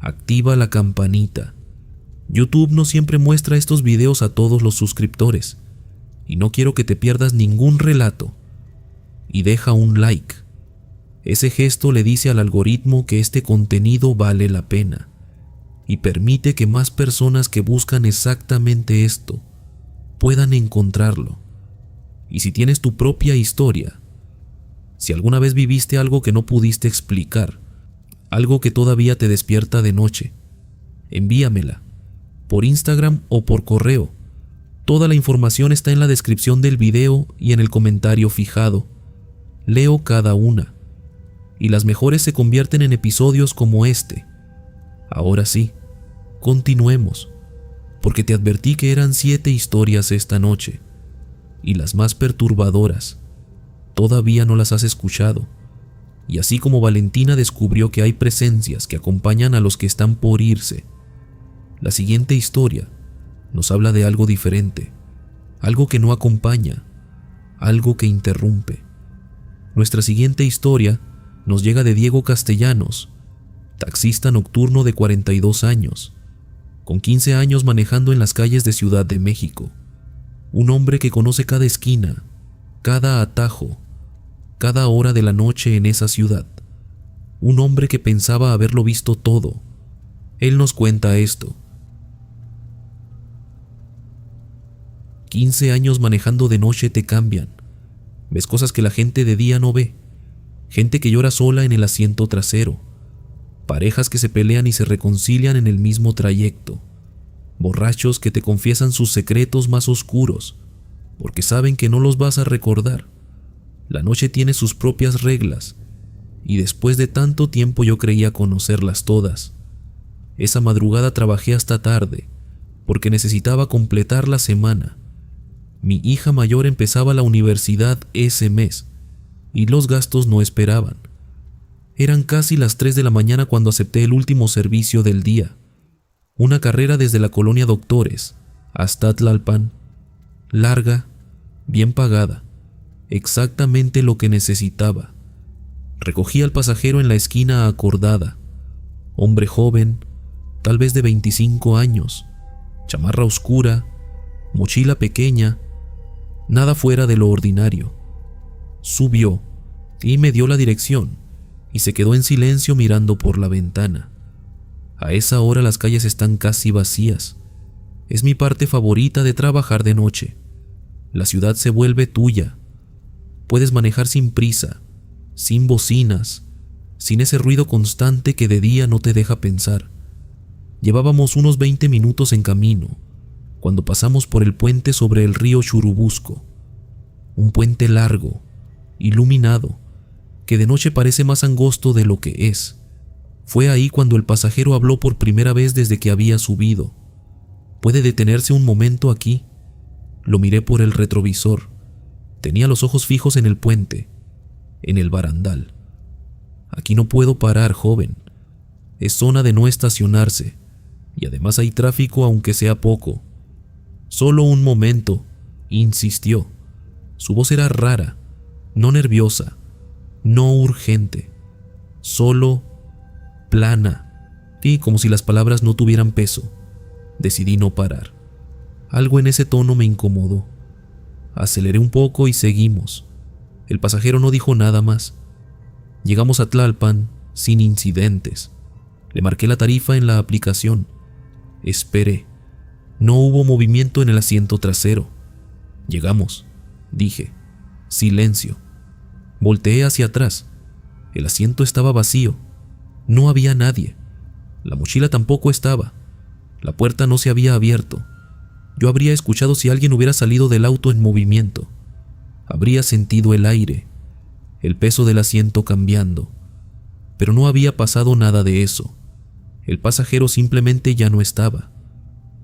Activa la campanita. YouTube no siempre muestra estos videos a todos los suscriptores, y no quiero que te pierdas ningún relato. Y deja un like. Ese gesto le dice al algoritmo que este contenido vale la pena, y permite que más personas que buscan exactamente esto puedan encontrarlo. Y si tienes tu propia historia, si alguna vez viviste algo que no pudiste explicar, algo que todavía te despierta de noche, envíamela por Instagram o por correo. Toda la información está en la descripción del video y en el comentario fijado. Leo cada una, y las mejores se convierten en episodios como este. Ahora sí, continuemos, porque te advertí que eran 7 historias esta noche, y las más perturbadoras todavía no las has escuchado. Y así como Valentina descubrió que hay presencias que acompañan a los que están por irse, la siguiente historia nos habla de algo diferente, algo que no acompaña, algo que interrumpe. Nuestra siguiente historia nos llega de Diego Castellanos, taxista nocturno de 42 años, con 15 años manejando en las calles de Ciudad de México. Un hombre que conoce cada esquina, cada atajo, cada hora de la noche en esa ciudad. Un hombre que pensaba haberlo visto todo. Él nos cuenta esto. 15 años manejando de noche te cambian. Ves cosas que la gente de día no ve. Gente que llora sola en el asiento trasero. Parejas que se pelean y se reconcilian en el mismo trayecto. Borrachos que te confiesan sus secretos más oscuros, porque saben que no los vas a recordar. La noche tiene sus propias reglas, y después de tanto tiempo yo creía conocerlas todas. Esa madrugada trabajé hasta tarde, porque necesitaba completar la semana. Mi hija mayor empezaba la universidad ese mes, y los gastos no esperaban. Eran casi las 3 de la mañana cuando acepté el último servicio del día. Una carrera desde la colonia Doctores hasta Tlalpan, larga, bien pagada, exactamente lo que necesitaba. Recogí al pasajero en la esquina acordada, hombre joven, tal vez de 25 años, chamarra oscura, mochila pequeña, nada fuera de lo ordinario. Subió y me dio la dirección y se quedó en silencio mirando por la ventana. A esa hora las calles están casi vacías. Es mi parte favorita de trabajar de noche. La ciudad se vuelve tuya. Puedes manejar sin prisa, sin bocinas, sin ese ruido constante que de día no te deja pensar. Llevábamos unos 20 minutos en camino, cuando pasamos por el puente sobre el río Churubusco. Un puente largo, iluminado, que de noche parece más angosto de lo que es. Fue ahí cuando el pasajero habló por primera vez desde que había subido. ¿Puede detenerse un momento aquí? Lo miré por el retrovisor. Tenía los ojos fijos en el puente, en el barandal. Aquí no puedo parar, joven. Es zona de no estacionarse, y además hay tráfico aunque sea poco. Solo un momento, insistió. Su voz era rara, no nerviosa, no urgente, solo plana, y como si las palabras no tuvieran peso. Decidí no parar. Algo en ese tono me incomodó. Aceleré un poco y seguimos. El pasajero no dijo nada más. Llegamos a Tlalpan sin incidentes. Le marqué la tarifa en la aplicación. Esperé. No hubo movimiento en el asiento trasero. Llegamos, dije. Silencio. Volteé hacia atrás. El asiento estaba vacío. No había nadie. La mochila tampoco estaba. La puerta no se había abierto. Yo habría escuchado si alguien hubiera salido del auto en movimiento. Habría sentido el aire, el peso del asiento cambiando. Pero no había pasado nada de eso. El pasajero simplemente ya no estaba.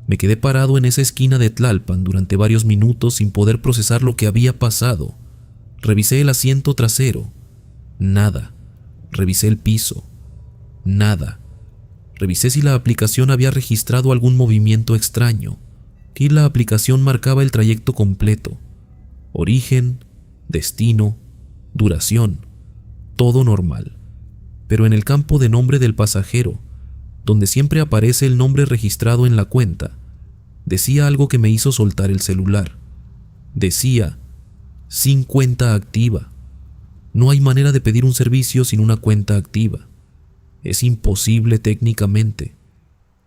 Me quedé parado en esa esquina de Tlalpan durante varios minutos sin poder procesar lo que había pasado. Revisé el asiento trasero. Nada. Revisé el piso. Nada. Revisé si la aplicación había registrado algún movimiento extraño. Y la aplicación marcaba el trayecto completo. Origen, destino, duración. Todo normal. Pero en el campo de nombre del pasajero, donde siempre aparece el nombre registrado en la cuenta, decía algo que me hizo soltar el celular. Decía, sin cuenta activa. No hay manera de pedir un servicio sin una cuenta activa. Es imposible técnicamente.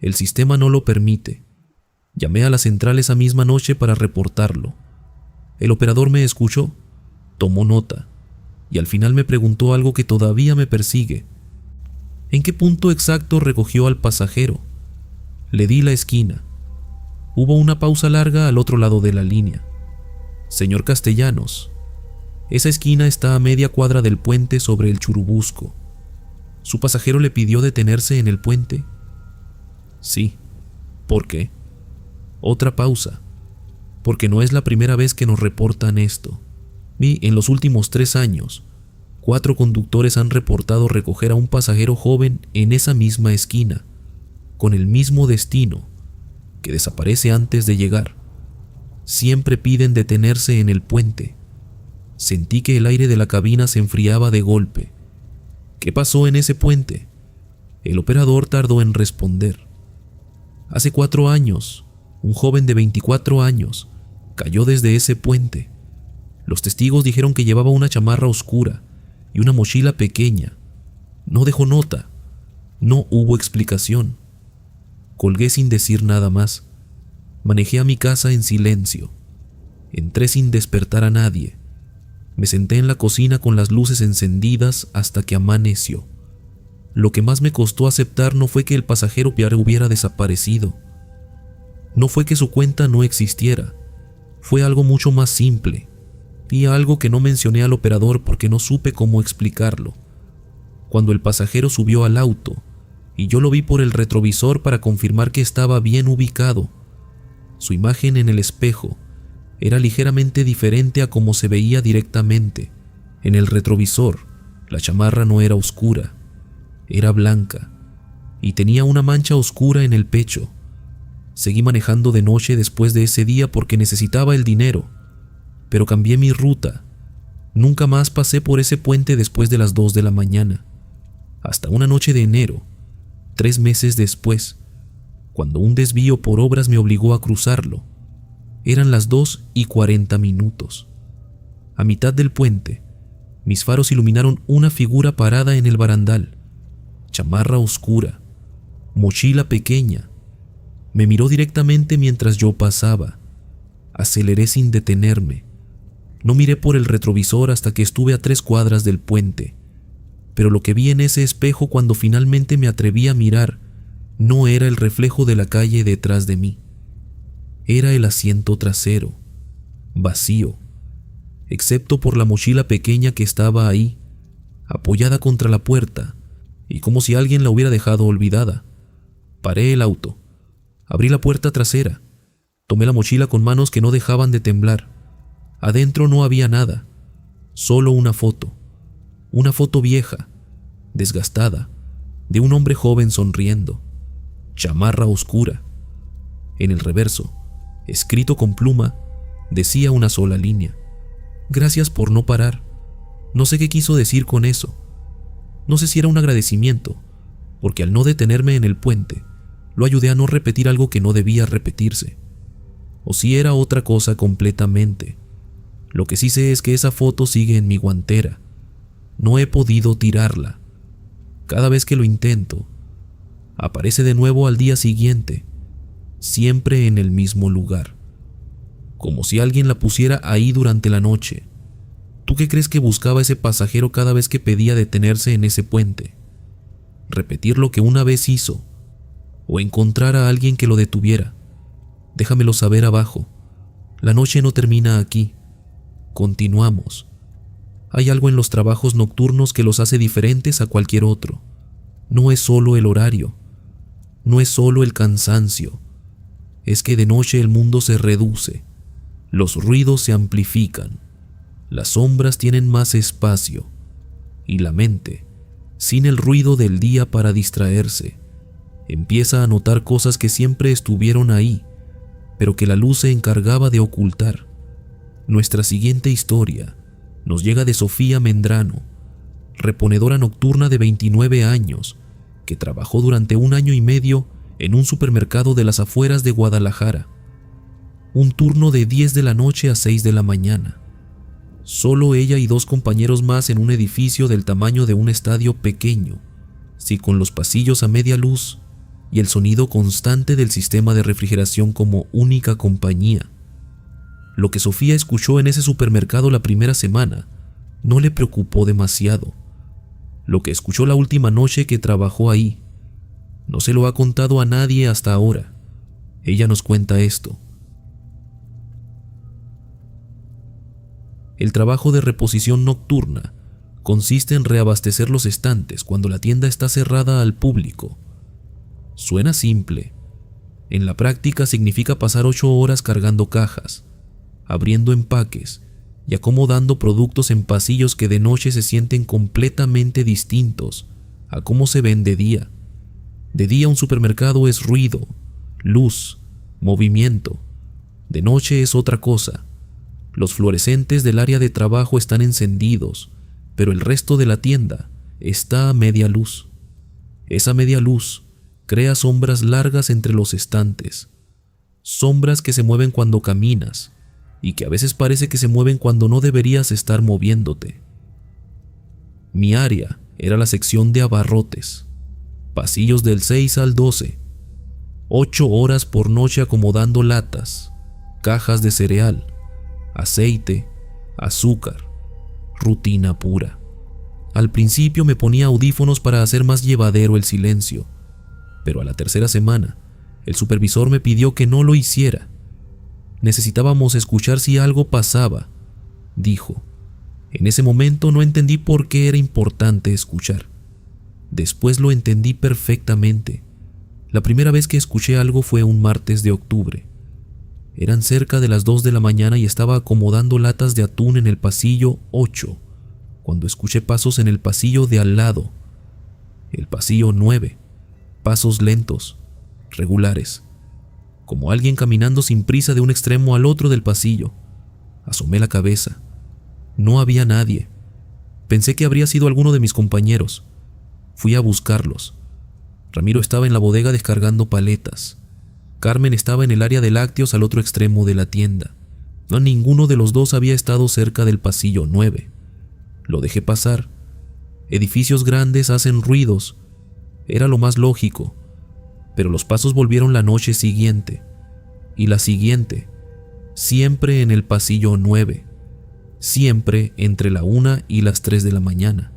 El sistema no lo permite. Llamé a la central esa misma noche para reportarlo. El operador me escuchó, tomó nota, y al final me preguntó algo que todavía me persigue. ¿En qué punto exacto recogió al pasajero? Le di la esquina. Hubo una pausa larga al otro lado de la línea. Señor Castellanos, esa esquina está a media cuadra del puente sobre el Churubusco. ¿Su pasajero le pidió detenerse en el puente? Sí. ¿Por qué? Otra pausa. Porque no es la primera vez que nos reportan esto. Y en los últimos 3 años, 4 conductores han reportado recoger a un pasajero joven en esa misma esquina, con el mismo destino, que desaparece antes de llegar. Siempre piden detenerse en el puente. Sentí que el aire de la cabina se enfriaba de golpe. ¿Qué pasó en ese puente? El operador tardó en responder. Hace 4 años, un joven de 24 años cayó desde ese puente. Los testigos dijeron que llevaba una chamarra oscura y una mochila pequeña. No dejó nota. No hubo explicación. Colgué sin decir nada más. Manejé a mi casa en silencio. Entré sin despertar a nadie. Me senté en la cocina con las luces encendidas hasta que amaneció. Lo que más me costó aceptar no fue que el pasajero hubiera desaparecido. No fue que su cuenta no existiera. Fue algo mucho más simple. Y algo que no mencioné al operador porque no supe cómo explicarlo. Cuando el pasajero subió al auto, y yo lo vi por el retrovisor para confirmar que estaba bien ubicado, su imagen en el espejo era ligeramente diferente a como se veía directamente. En el retrovisor, la chamarra no era oscura, era blanca, y tenía una mancha oscura en el pecho. Seguí manejando de noche después de ese día porque necesitaba el dinero, pero cambié mi ruta. Nunca más pasé por ese puente después de las 2 de la mañana, hasta una noche de enero, 3 meses después, cuando un desvío por obras me obligó a cruzarlo. Eran las 2:40. A mitad del puente, mis faros iluminaron una figura parada en el barandal. Chamarra oscura, mochila pequeña. Me miró directamente mientras yo pasaba. Aceleré sin detenerme. No miré por el retrovisor hasta que estuve a 3 cuadras del puente. Pero lo que vi en ese espejo cuando finalmente me atreví a mirar no era el reflejo de la calle detrás de mí. Era el asiento trasero, vacío. excepto por la mochila pequeña que estaba ahí, apoyada contra la puerta, y como si alguien la hubiera dejado olvidada. Paré el auto, abrí la puerta trasera, tomé la mochila con manos que no dejaban de temblar. Adentro no había nada, solo una foto vieja, desgastada, de un hombre joven sonriendo, chamarra oscura. En el reverso, escrito con pluma, decía una sola línea: gracias por no parar. No sé qué quiso decir con eso. No sé si era un agradecimiento, porque al no detenerme en el puente, lo ayudé a no repetir algo que no debía repetirse, o si era otra cosa completamente. Lo que sí sé es que esa foto sigue en mi guantera. No he podido tirarla. Cada vez que lo intento, aparece de nuevo al día siguiente, siempre en el mismo lugar, como si alguien la pusiera ahí durante la noche. ¿Tú qué crees que buscaba ese pasajero cada vez que pedía detenerse en ese puente? ¿Repetir lo que una vez hizo? ¿O encontrar a alguien que lo detuviera? Déjamelo saber abajo. La noche no termina aquí. Continuamos. Hay algo en los trabajos nocturnos que los hace diferentes a cualquier otro. No es solo el horario, no es solo el cansancio, es que de noche el mundo se reduce, los ruidos se amplifican, las sombras tienen más espacio, y la mente, sin el ruido del día para distraerse, empieza a notar cosas que siempre estuvieron ahí, pero que la luz se encargaba de ocultar. Nuestra siguiente historia nos llega de Sofía Mendrano, reponedora nocturna de 29 años, que trabajó durante 1 año y medio en un supermercado de las afueras de Guadalajara. Un turno de 10 de la noche a 6 de la mañana. Solo ella y 2 compañeros más en un edificio del tamaño de un estadio pequeño, sí, con los pasillos a media luz y el sonido constante del sistema de refrigeración como única compañía. Lo que Sofía escuchó en ese supermercado la primera semana no le preocupó demasiado. Lo que escuchó la última noche que trabajó ahí no se lo ha contado a nadie hasta ahora. Ella nos cuenta esto. El trabajo de reposición nocturna consiste en reabastecer los estantes cuando la tienda está cerrada al público. Suena simple. En la práctica significa pasar 8 horas cargando cajas, abriendo empaques y acomodando productos en pasillos que de noche se sienten completamente distintos a cómo se ven de día. De día un supermercado es ruido, luz, movimiento. De noche es otra cosa. Los fluorescentes del área de trabajo están encendidos, pero el resto de la tienda está a media luz. Esa media luz crea sombras largas entre los estantes, sombras que se mueven cuando caminas, y que a veces parece que se mueven cuando no deberías estar moviéndote. Mi área era la sección de abarrotes, pasillos del 6 al 12, 8 horas por noche acomodando latas, cajas de cereal, aceite, azúcar, rutina pura. Al principio me ponía audífonos para hacer más llevadero el silencio, pero a la tercera semana el supervisor me pidió que no lo hiciera. Necesitábamos escuchar si algo pasaba, dijo. En ese momento no entendí por qué era importante escuchar. Después lo entendí perfectamente. La primera vez que escuché algo fue un martes de octubre. Eran cerca de las 2 de la mañana y estaba acomodando latas de atún en el pasillo 8, cuando escuché pasos en el pasillo de al lado. El pasillo 9, pasos lentos, regulares, como alguien caminando sin prisa de un extremo al otro del pasillo. Asomé la cabeza. No había nadie. Pensé que habría sido alguno de mis compañeros. Fui a buscarlos. Ramiro estaba en la bodega descargando paletas. Carmen estaba en el área de lácteos al otro extremo de la tienda. Ninguno de los dos había estado cerca del pasillo 9. Lo dejé pasar. Edificios grandes hacen ruidos. Era lo más lógico. Pero los pasos volvieron la noche siguiente. Y la siguiente. Siempre en el pasillo 9. Siempre entre la 1 y las 3 de la mañana.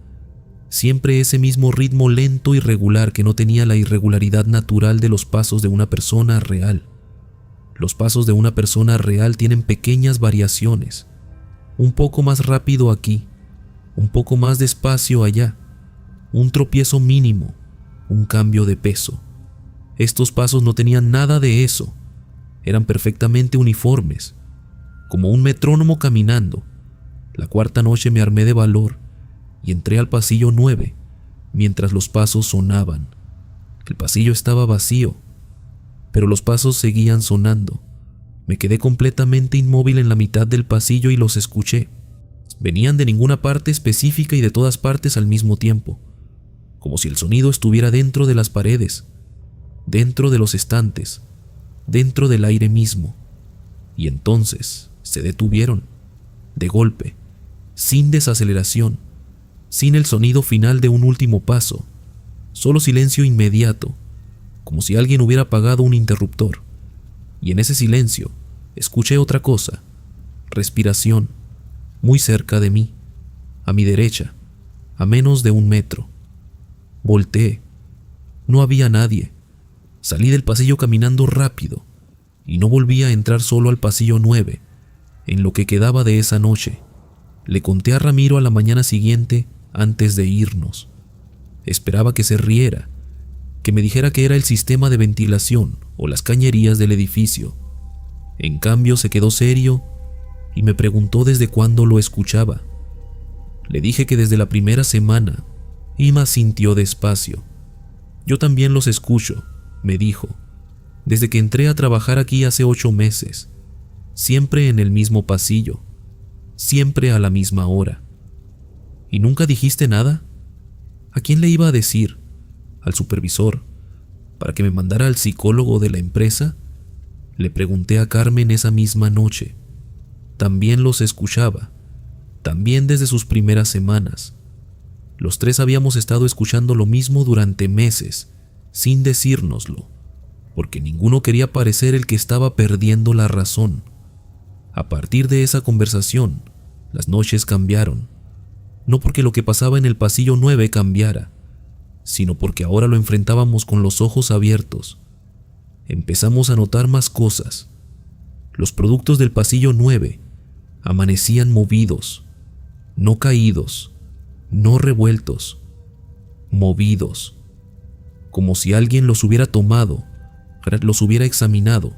Siempre ese mismo ritmo lento y regular que no tenía la irregularidad natural de los pasos de una persona real. Los pasos de una persona real tienen pequeñas variaciones. Un poco más rápido aquí, un poco más despacio allá, un tropiezo mínimo, un cambio de peso. Estos pasos no tenían nada de eso, eran perfectamente uniformes, como un metrónomo caminando. La cuarta noche me armé de valor y entré al pasillo 9 mientras los pasos sonaban. El pasillo estaba vacío, pero los pasos seguían sonando. Me quedé completamente inmóvil en la mitad del pasillo y los escuché. Venían de ninguna parte específica y de todas partes al mismo tiempo, como si el sonido estuviera dentro de las paredes, dentro de los estantes, dentro del aire mismo. Y entonces se detuvieron, de golpe, sin desaceleración, sin el sonido final de un último paso, solo silencio inmediato, como si alguien hubiera apagado un interruptor. Y en ese silencio escuché otra cosa, respiración, muy cerca de mí, a mi derecha, a menos de 1 metro. Volteé. No había nadie. Salí del pasillo caminando rápido y no volví a entrar solo al pasillo 9 en lo que quedaba de esa noche. Le conté a Ramiro a la mañana siguiente antes de irnos. Esperaba que se riera, que me dijera que era el sistema de ventilación o las cañerías del edificio. En cambio se quedó serio y me preguntó desde cuándo lo escuchaba. Le dije que desde la primera semana. Ima sintió despacio. Yo también los escucho, me dijo, desde que entré a trabajar aquí hace 8 meses, siempre en el mismo pasillo, siempre a la misma hora. ¿Y nunca dijiste nada? ¿A quién le iba a decir? ¿Al supervisor? ¿Para que me mandara al psicólogo de la empresa? Le pregunté a Carmen esa misma noche. También los escuchaba, también desde sus primeras semanas. Los 3 habíamos estado escuchando lo mismo durante meses, sin decírnoslo, porque ninguno quería parecer el que estaba perdiendo la razón. A partir de esa conversación, las noches cambiaron, no porque lo que pasaba en el pasillo 9 cambiara, sino porque ahora lo enfrentábamos con los ojos abiertos. Empezamos a notar más cosas. Los productos del pasillo 9 amanecían movidos, no caídos, no revueltos, movidos, como si alguien los hubiera tomado, los hubiera examinado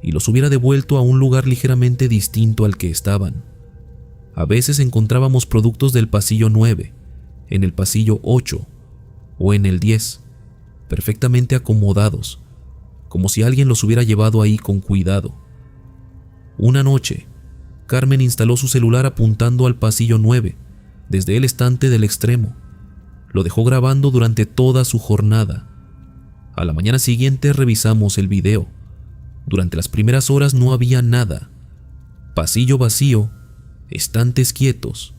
y los hubiera devuelto a un lugar ligeramente distinto al que estaban. A veces encontrábamos productos del pasillo 9, en el pasillo 8 o en el 10, perfectamente acomodados, como si alguien los hubiera llevado ahí con cuidado. Una noche, Carmen instaló su celular apuntando al pasillo 9, desde el estante del extremo. Lo dejó grabando durante toda su jornada. A la mañana siguiente revisamos el video. Durante las primeras horas no había nada. Pasillo vacío, estantes quietos,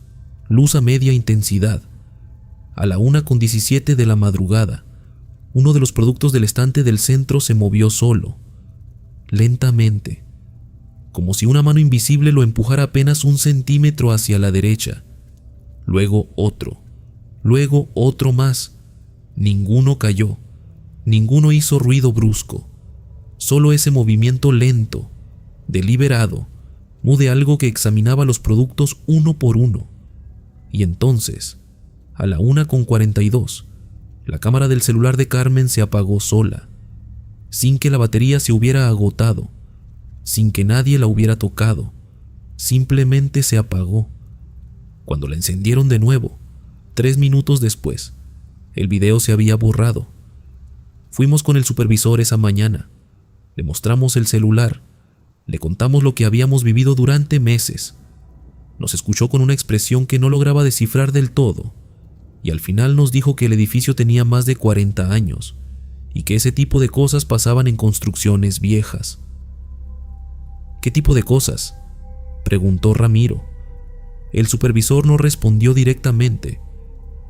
luz a media intensidad. A la 1:17 de la madrugada, uno de los productos del estante del centro se movió solo, lentamente, como si una mano invisible lo empujara apenas 1 centímetro hacia la derecha. Luego otro más. Ninguno cayó, ninguno hizo ruido brusco, solo ese movimiento lento, deliberado, de algo que examinaba los productos uno por uno. Y entonces, a la 1:42, la cámara del celular de Carmen se apagó sola, sin que la batería se hubiera agotado, sin que nadie la hubiera tocado, simplemente se apagó. Cuando la encendieron de nuevo, 3 minutos después, el video se había borrado. Fuimos con el supervisor esa mañana, le mostramos el celular, le contamos lo que habíamos vivido durante meses. Nos escuchó con una expresión que no lograba descifrar del todo, y al final nos dijo que el edificio tenía más de 40 años, y que ese tipo de cosas pasaban en construcciones viejas. ¿Qué tipo de cosas?, preguntó Ramiro. El supervisor no respondió directamente,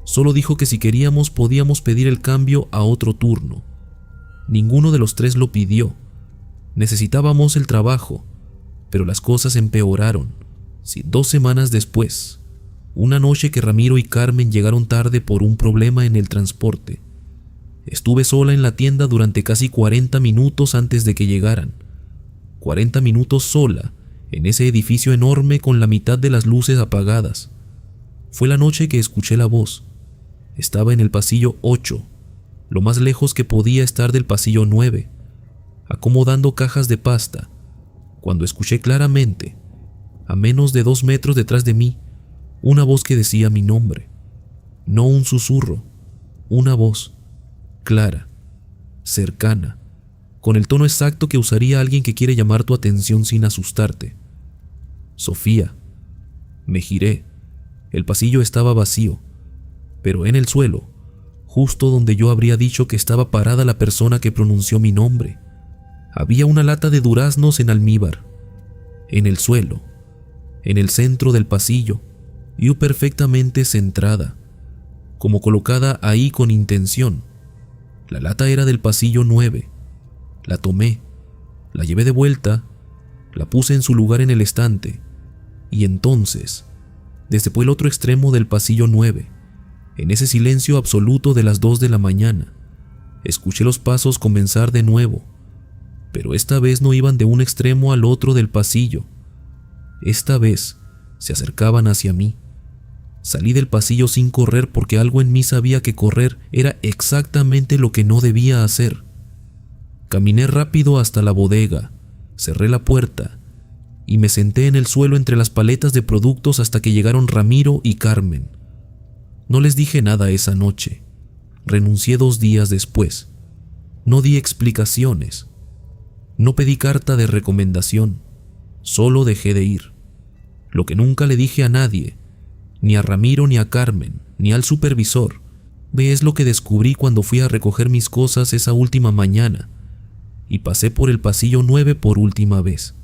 solo dijo que si queríamos podíamos pedir el cambio a otro turno. Ninguno de los 3 lo pidió. Necesitábamos el trabajo, pero las cosas empeoraron. 2 semanas después, una noche que Ramiro y Carmen llegaron tarde por un problema en el transporte. Estuve sola en la tienda durante casi 40 minutos antes de que llegaran. 40 minutos sola en ese edificio enorme con la mitad de las luces apagadas. Fue la noche que escuché la voz. Estaba en el pasillo 8, lo más lejos que podía estar del pasillo 9, acomodando cajas de pasta, cuando escuché claramente, a menos de 2 metros detrás de mí, una voz que decía mi nombre. No un susurro, una voz, clara, cercana, con el tono exacto que usaría alguien que quiere llamar tu atención sin asustarte. Sofía. Me giré. El pasillo estaba vacío, pero en el suelo, justo donde yo habría dicho que estaba parada la persona que pronunció mi nombre, había una lata de duraznos en almíbar. En el suelo, en el centro del pasillo, y perfectamente centrada, como colocada ahí con intención. La lata era del pasillo 9. La tomé, la llevé de vuelta, la puse en su lugar en el estante, y entonces, desde el otro extremo del pasillo 9, en ese silencio absoluto de las 2 de la mañana, escuché los pasos comenzar de nuevo, pero esta vez no iban de un extremo al otro del pasillo. Esta vez se acercaban hacia mí. Salí del pasillo sin correr porque algo en mí sabía que correr era exactamente lo que no debía hacer. Caminé rápido hasta la bodega, cerré la puerta y me senté en el suelo entre las paletas de productos hasta que llegaron Ramiro y Carmen. No les dije nada esa noche. Renuncié 2 días después. No di explicaciones. No pedí carta de recomendación. Solo dejé de ir. Lo que nunca le dije a nadie, ni a Ramiro ni a Carmen, ni al supervisor, es lo que descubrí cuando fui a recoger mis cosas esa última mañana y pasé por el pasillo 9 por última vez.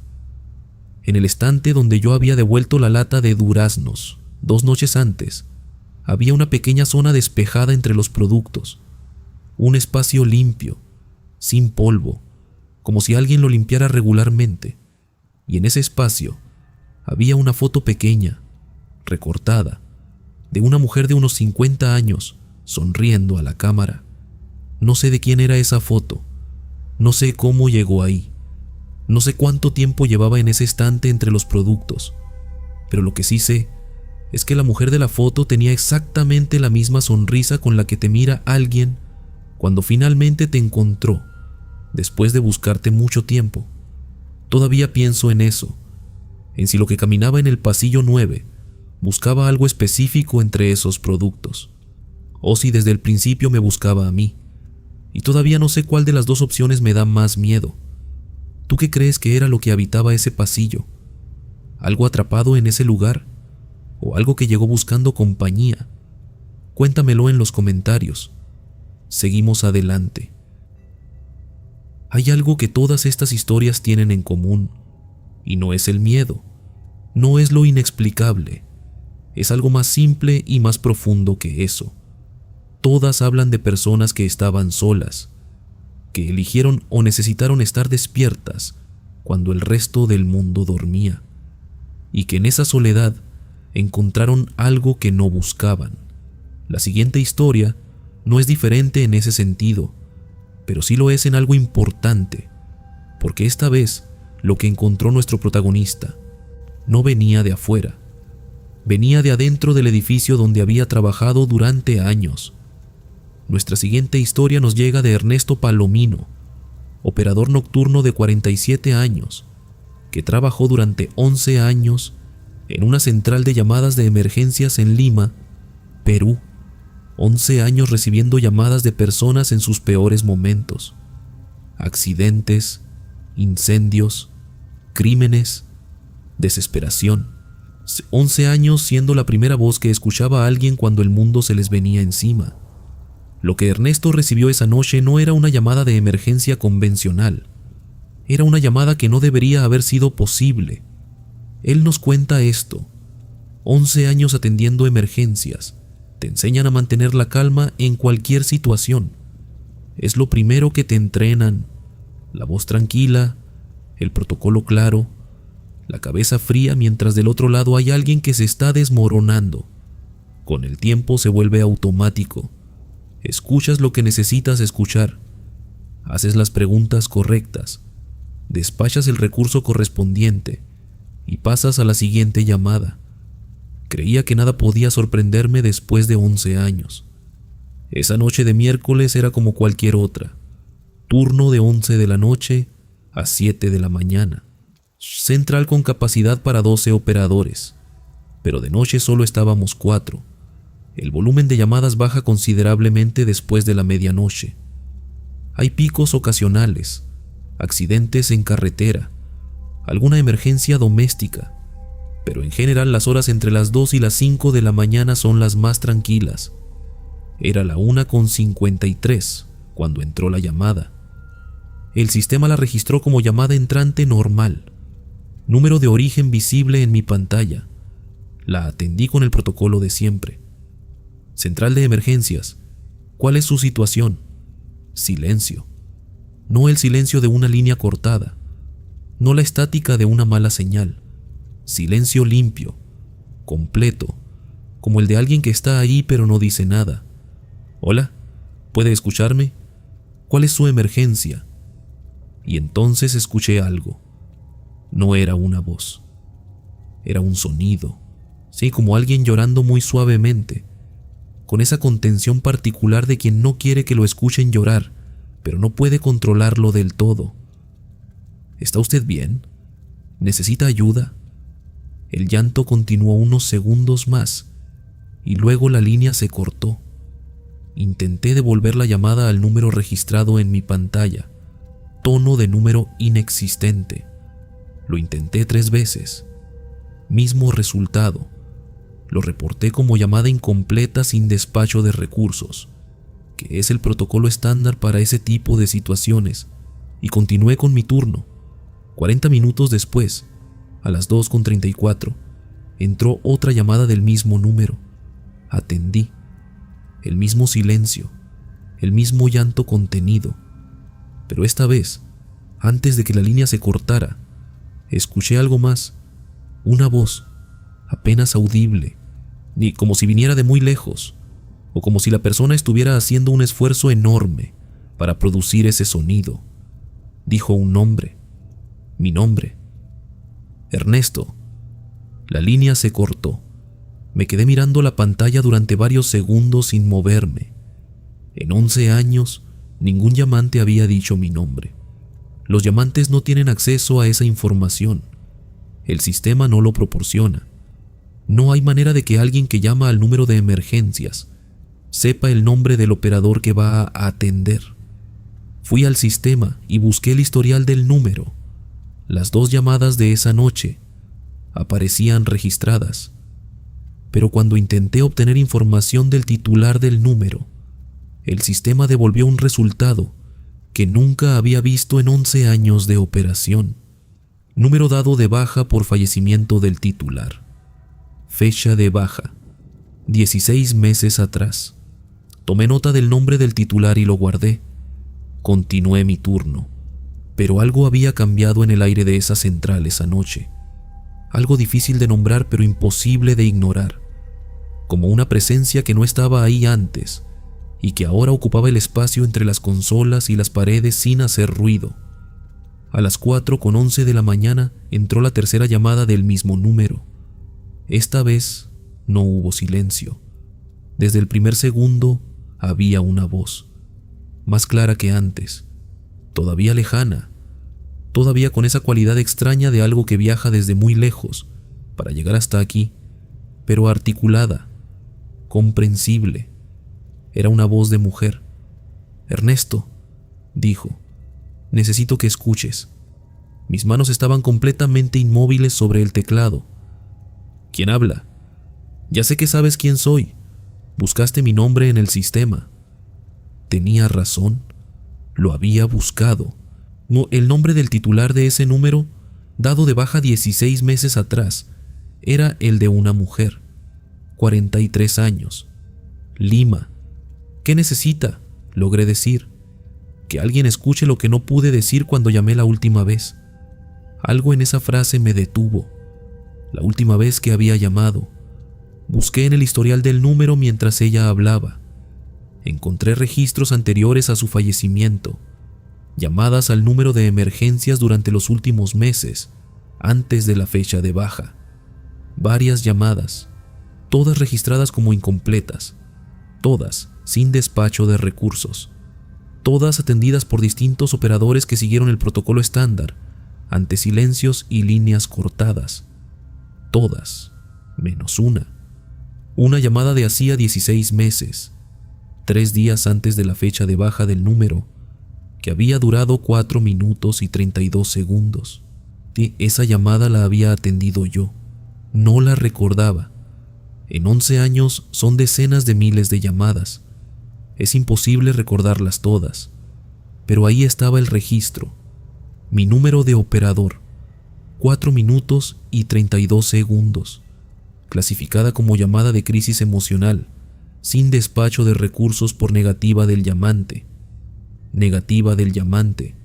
En el estante donde yo había devuelto la lata de duraznos 2 noches antes, había una pequeña zona despejada entre los productos, un espacio limpio, sin polvo, como si alguien lo limpiara regularmente, y en ese espacio había una foto pequeña, recortada, de una mujer de unos 50 años, sonriendo a la cámara. No sé de quién era esa foto, no sé cómo llegó ahí, no sé cuánto tiempo llevaba en ese estante entre los productos, pero lo que sí sé es que la mujer de la foto tenía exactamente la misma sonrisa con la que te mira alguien cuando finalmente te encontró, después de buscarte mucho tiempo. Todavía pienso en eso, en si lo que caminaba en el pasillo 9 buscaba algo específico entre esos productos, o si desde el principio me buscaba a mí, y todavía no sé cuál de las 2 opciones me da más miedo. ¿Tú qué crees que era lo que habitaba ese pasillo? ¿Algo atrapado en ese lugar? ¿O algo que llegó buscando compañía? Cuéntamelo en los comentarios. Seguimos adelante. Hay algo que todas estas historias tienen en común, y no es el miedo, no es lo inexplicable, es algo más simple y más profundo que eso. Todas hablan de personas que estaban solas, que eligieron o necesitaron estar despiertas cuando el resto del mundo dormía, y que en esa soledad encontraron algo que no buscaban. La siguiente historia no es diferente en ese sentido, pero sí lo es en algo importante, porque esta vez lo que encontró nuestro protagonista no venía de afuera, venía de adentro del edificio donde había trabajado durante años. Nuestra siguiente historia nos llega de Ernesto Palomino, operador nocturno de 47 años, que trabajó durante 11 años en una central de llamadas de emergencias en Lima, Perú. 11 años recibiendo llamadas de personas en sus peores momentos. Accidentes, incendios, crímenes, desesperación. 11 años siendo la primera voz que escuchaba a alguien cuando el mundo se les venía encima. Lo que Ernesto recibió esa noche no era una llamada de emergencia convencional. Era una llamada que no debería haber sido posible. Él nos cuenta esto. 11 años atendiendo emergencias te enseñan a mantener la calma en cualquier situación. Es lo primero que te entrenan. La voz tranquila, el protocolo claro, la cabeza fría mientras del otro lado hay alguien que se está desmoronando. Con el tiempo se vuelve automático. Escuchas lo que necesitas escuchar. Haces las preguntas correctas. Despachas el recurso correspondiente. y pasas a la siguiente llamada. Creía que nada podía sorprenderme después de 11 años. Esa noche de miércoles era como cualquier otra. Turno de 11 de la noche a 7 de la mañana. Central con capacidad para 12 operadores, pero de noche solo estábamos 4. El volumen de llamadas baja considerablemente después de la medianoche. Hay picos ocasionales, accidentes en carretera, alguna emergencia doméstica, pero en general las horas entre las 2 y las 5 de la mañana son las más tranquilas. Era la 1:53 cuando entró la llamada. El sistema la registró como llamada entrante normal, número de origen visible en mi pantalla. La atendí con el protocolo de siempre. Central de emergencias, ¿cuál es su situación? Silencio. No el silencio de una línea cortada, no la estática de una mala señal. Silencio limpio, completo, como el de alguien que está ahí pero no dice nada. Hola, ¿puede escucharme? ¿Cuál es su emergencia? Y entonces escuché algo. No era una voz, era un sonido, sí, como alguien llorando muy suavemente, con esa contención particular de quien no quiere que lo escuchen llorar, pero no puede controlarlo del todo. ¿Está usted bien? ¿Necesita ayuda? El llanto continuó unos segundos más y luego la línea se cortó. Intenté devolver la llamada al número registrado en mi pantalla, tono de número inexistente. Lo intenté 3 veces. Mismo resultado. Lo reporté como llamada incompleta sin despacho de recursos, que es el protocolo estándar para ese tipo de situaciones, y continué con mi turno. 40 minutos después, a las 2:34, entró otra llamada del mismo número. Atendí. El mismo silencio, el mismo llanto contenido. Pero esta vez, antes de que la línea se cortara, escuché algo más, una voz, apenas audible, ni como si viniera de muy lejos, o como si la persona estuviera haciendo un esfuerzo enorme para producir ese sonido. Dijo un nombre, mi nombre. Ernesto. La línea se cortó. Me quedé mirando la pantalla durante varios segundos sin moverme. En 11 años, ningún llamante había dicho mi nombre. Los llamantes no tienen acceso a esa información. El sistema no lo proporciona. No hay manera de que alguien que llama al número de emergencias sepa el nombre del operador que va a atender. Fui al sistema y busqué el historial del número. Las 2 llamadas de esa noche aparecían registradas, pero cuando intenté obtener información del titular del número, el sistema devolvió un resultado que nunca había visto en 11 años de operación. Número dado de baja por fallecimiento del titular. Fecha de baja, 16 meses atrás. Tomé nota del nombre del titular y lo guardé. Continué mi turno, pero algo había cambiado en el aire de esa central esa noche. Algo difícil de nombrar pero imposible de ignorar, como una presencia que no estaba ahí antes y que ahora ocupaba el espacio entre las consolas y las paredes sin hacer ruido. A las 4:11 de la mañana entró la tercera llamada del mismo número. Esta vez no hubo silencio. Desde el primer segundo había una voz, más clara que antes, todavía lejana, todavía con esa cualidad extraña de algo que viaja desde muy lejos para llegar hasta aquí, pero articulada, comprensible. Era una voz de mujer. Ernesto, dijo, necesito que escuches. Mis manos estaban completamente inmóviles sobre el teclado. ¿Quién habla? Ya sé que sabes quién soy. Buscaste mi nombre en el sistema. Tenía razón. Lo había buscado. El nombre del titular de ese número, dado de baja 16 meses atrás, era el de una mujer, 43 años. Lima. ¿Qué necesita?, logré decir. Que alguien escuche lo que no pude decir cuando llamé la última vez. Algo en esa frase me detuvo. La última vez que había llamado. Busqué en el historial del número mientras ella hablaba. Encontré registros anteriores a su fallecimiento, llamadas al número de emergencias durante los últimos meses, antes de la fecha de baja. Varias llamadas, todas registradas como incompletas, todas sin despacho de recursos, todas atendidas por distintos operadores que siguieron el protocolo estándar ante silencios y líneas cortadas. Todas, menos una llamada de hacía 16 meses, 3 días antes de la fecha de baja del número, que había durado 4 minutos y 32 segundos. Esa llamada la había atendido yo. No la recordaba. En 11 años son decenas de miles de llamadas. Es imposible recordarlas todas. Pero ahí estaba el registro. Mi número de operador. 4 minutos y 32 segundos. Clasificada como llamada de crisis emocional, sin despacho de recursos por negativa del llamante. Negativa del llamante.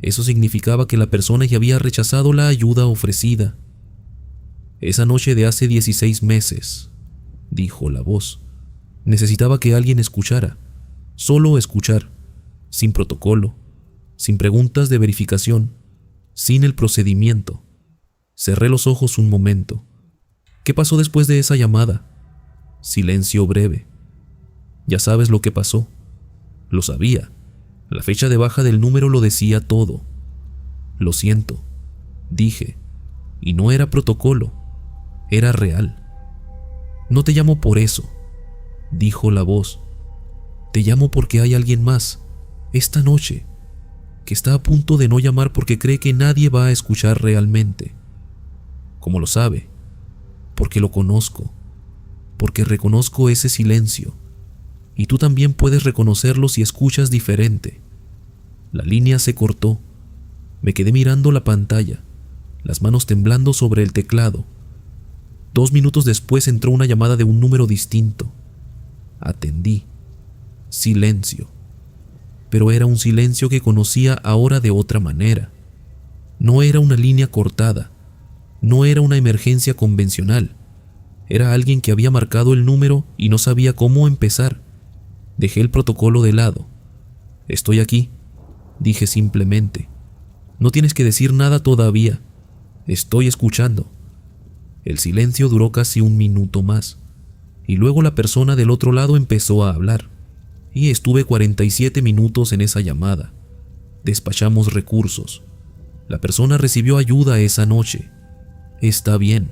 Eso significaba que la persona ya había rechazado la ayuda ofrecida. Esa noche de hace 16 meses, dijo la voz, necesitaba que alguien escuchara, solo escuchar, sin protocolo, sin preguntas de verificación, sin el procedimiento. Cerré los ojos un momento. ¿Qué pasó después de esa llamada? Silencio breve. Ya sabes lo que pasó. Lo sabía. La fecha de baja del número lo decía todo. Lo siento, dije, y no era protocolo, era real. No te llamo por eso, dijo la voz. Te llamo porque hay alguien más, esta noche, que está a punto de no llamar porque cree que nadie va a escuchar realmente. ¿Cómo lo sabe? Porque lo conozco, porque reconozco ese silencio. Y tú también puedes reconocerlo si escuchas diferente. La línea se cortó. Me quedé mirando la pantalla, las manos temblando sobre el teclado. 2 minutos después entró una llamada de un número distinto. Atendí. Silencio. Pero era un silencio que conocía ahora de otra manera. No era una línea cortada. No era una emergencia convencional. Era alguien que había marcado el número y no sabía cómo empezar. Dejé el protocolo de lado. Estoy aquí, dije simplemente. No tienes que decir nada todavía. Estoy escuchando. El silencio duró casi 1 minuto más, y luego la persona del otro lado empezó a hablar, y estuve 47 minutos en esa llamada. Despachamos recursos. La persona recibió ayuda esa noche. Está bien.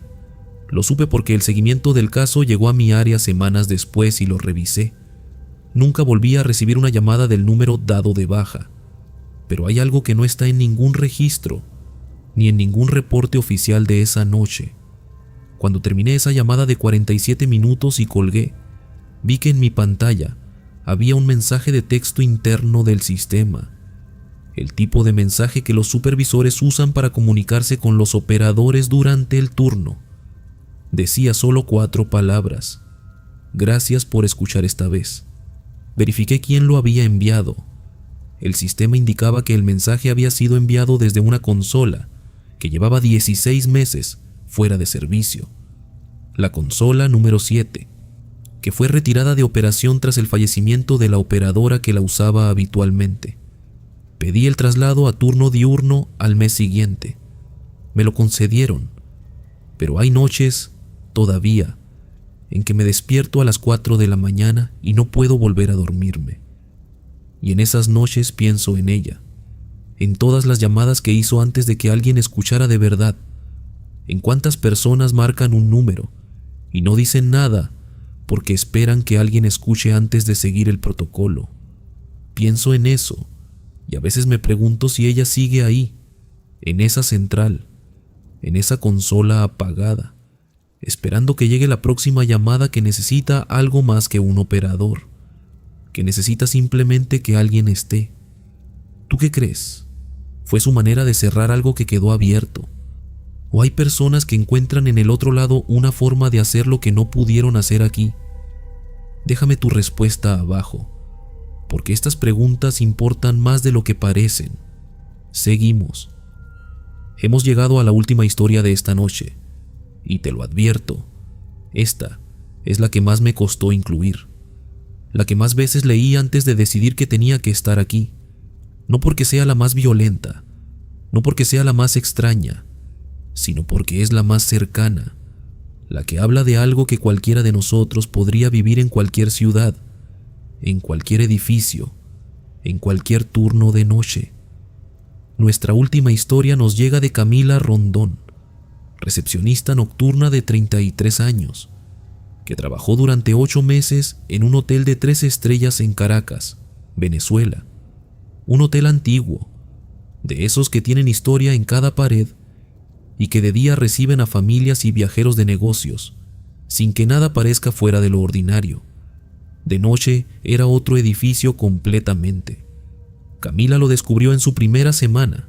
Lo supe porque el seguimiento del caso llegó a mi área semanas después y lo revisé. Nunca volví a recibir una llamada del número dado de baja, pero hay algo que no está en ningún registro, ni en ningún reporte oficial de esa noche. Cuando terminé esa llamada de 47 minutos y colgué, vi que en mi pantalla había un mensaje de texto interno del sistema, el tipo de mensaje que los supervisores usan para comunicarse con los operadores durante el turno. Decía solo 4 palabras. Gracias por escuchar esta vez. Verifiqué quién lo había enviado. El sistema indicaba que el mensaje había sido enviado desde una consola que llevaba 16 meses fuera de servicio. La consola número 7, que fue retirada de operación tras el fallecimiento de la operadora que la usaba habitualmente. Pedí el traslado a turno diurno al mes siguiente. Me lo concedieron, pero hay noches, todavía, en que me despierto a las 4 de la mañana y no puedo volver a dormirme. Y en esas noches pienso en ella, en todas las llamadas que hizo antes de que alguien escuchara de verdad, en cuántas personas marcan un número y no dicen nada porque esperan que alguien escuche antes de seguir el protocolo. Pienso en eso y a veces me pregunto si ella sigue ahí, en esa central, en esa consola apagada, esperando que llegue la próxima llamada que necesita algo más que un operador, que necesita simplemente que alguien esté. ¿Tú qué crees? ¿Fue su manera de cerrar algo que quedó abierto? ¿O hay personas que encuentran en el otro lado una forma de hacer lo que no pudieron hacer aquí? Déjame tu respuesta abajo, porque estas preguntas importan más de lo que parecen. Seguimos. Hemos llegado a la última historia de esta noche. Y te lo advierto, esta es la que más me costó incluir, la que más veces leí antes de decidir que tenía que estar aquí, no porque sea la más violenta, no porque sea la más extraña, sino porque es la más cercana, la que habla de algo que cualquiera de nosotros podría vivir en cualquier ciudad, en cualquier edificio, en cualquier turno de noche. Nuestra última historia nos llega de Camila Rondón, recepcionista nocturna de 33 años, que trabajó durante 8 meses en un hotel de 3 estrellas en Caracas, Venezuela. Un hotel antiguo, de esos que tienen historia en cada pared y que de día reciben a familias y viajeros de negocios, sin que nada parezca fuera de lo ordinario. De noche era otro edificio completamente. Camila lo descubrió en su primera semana,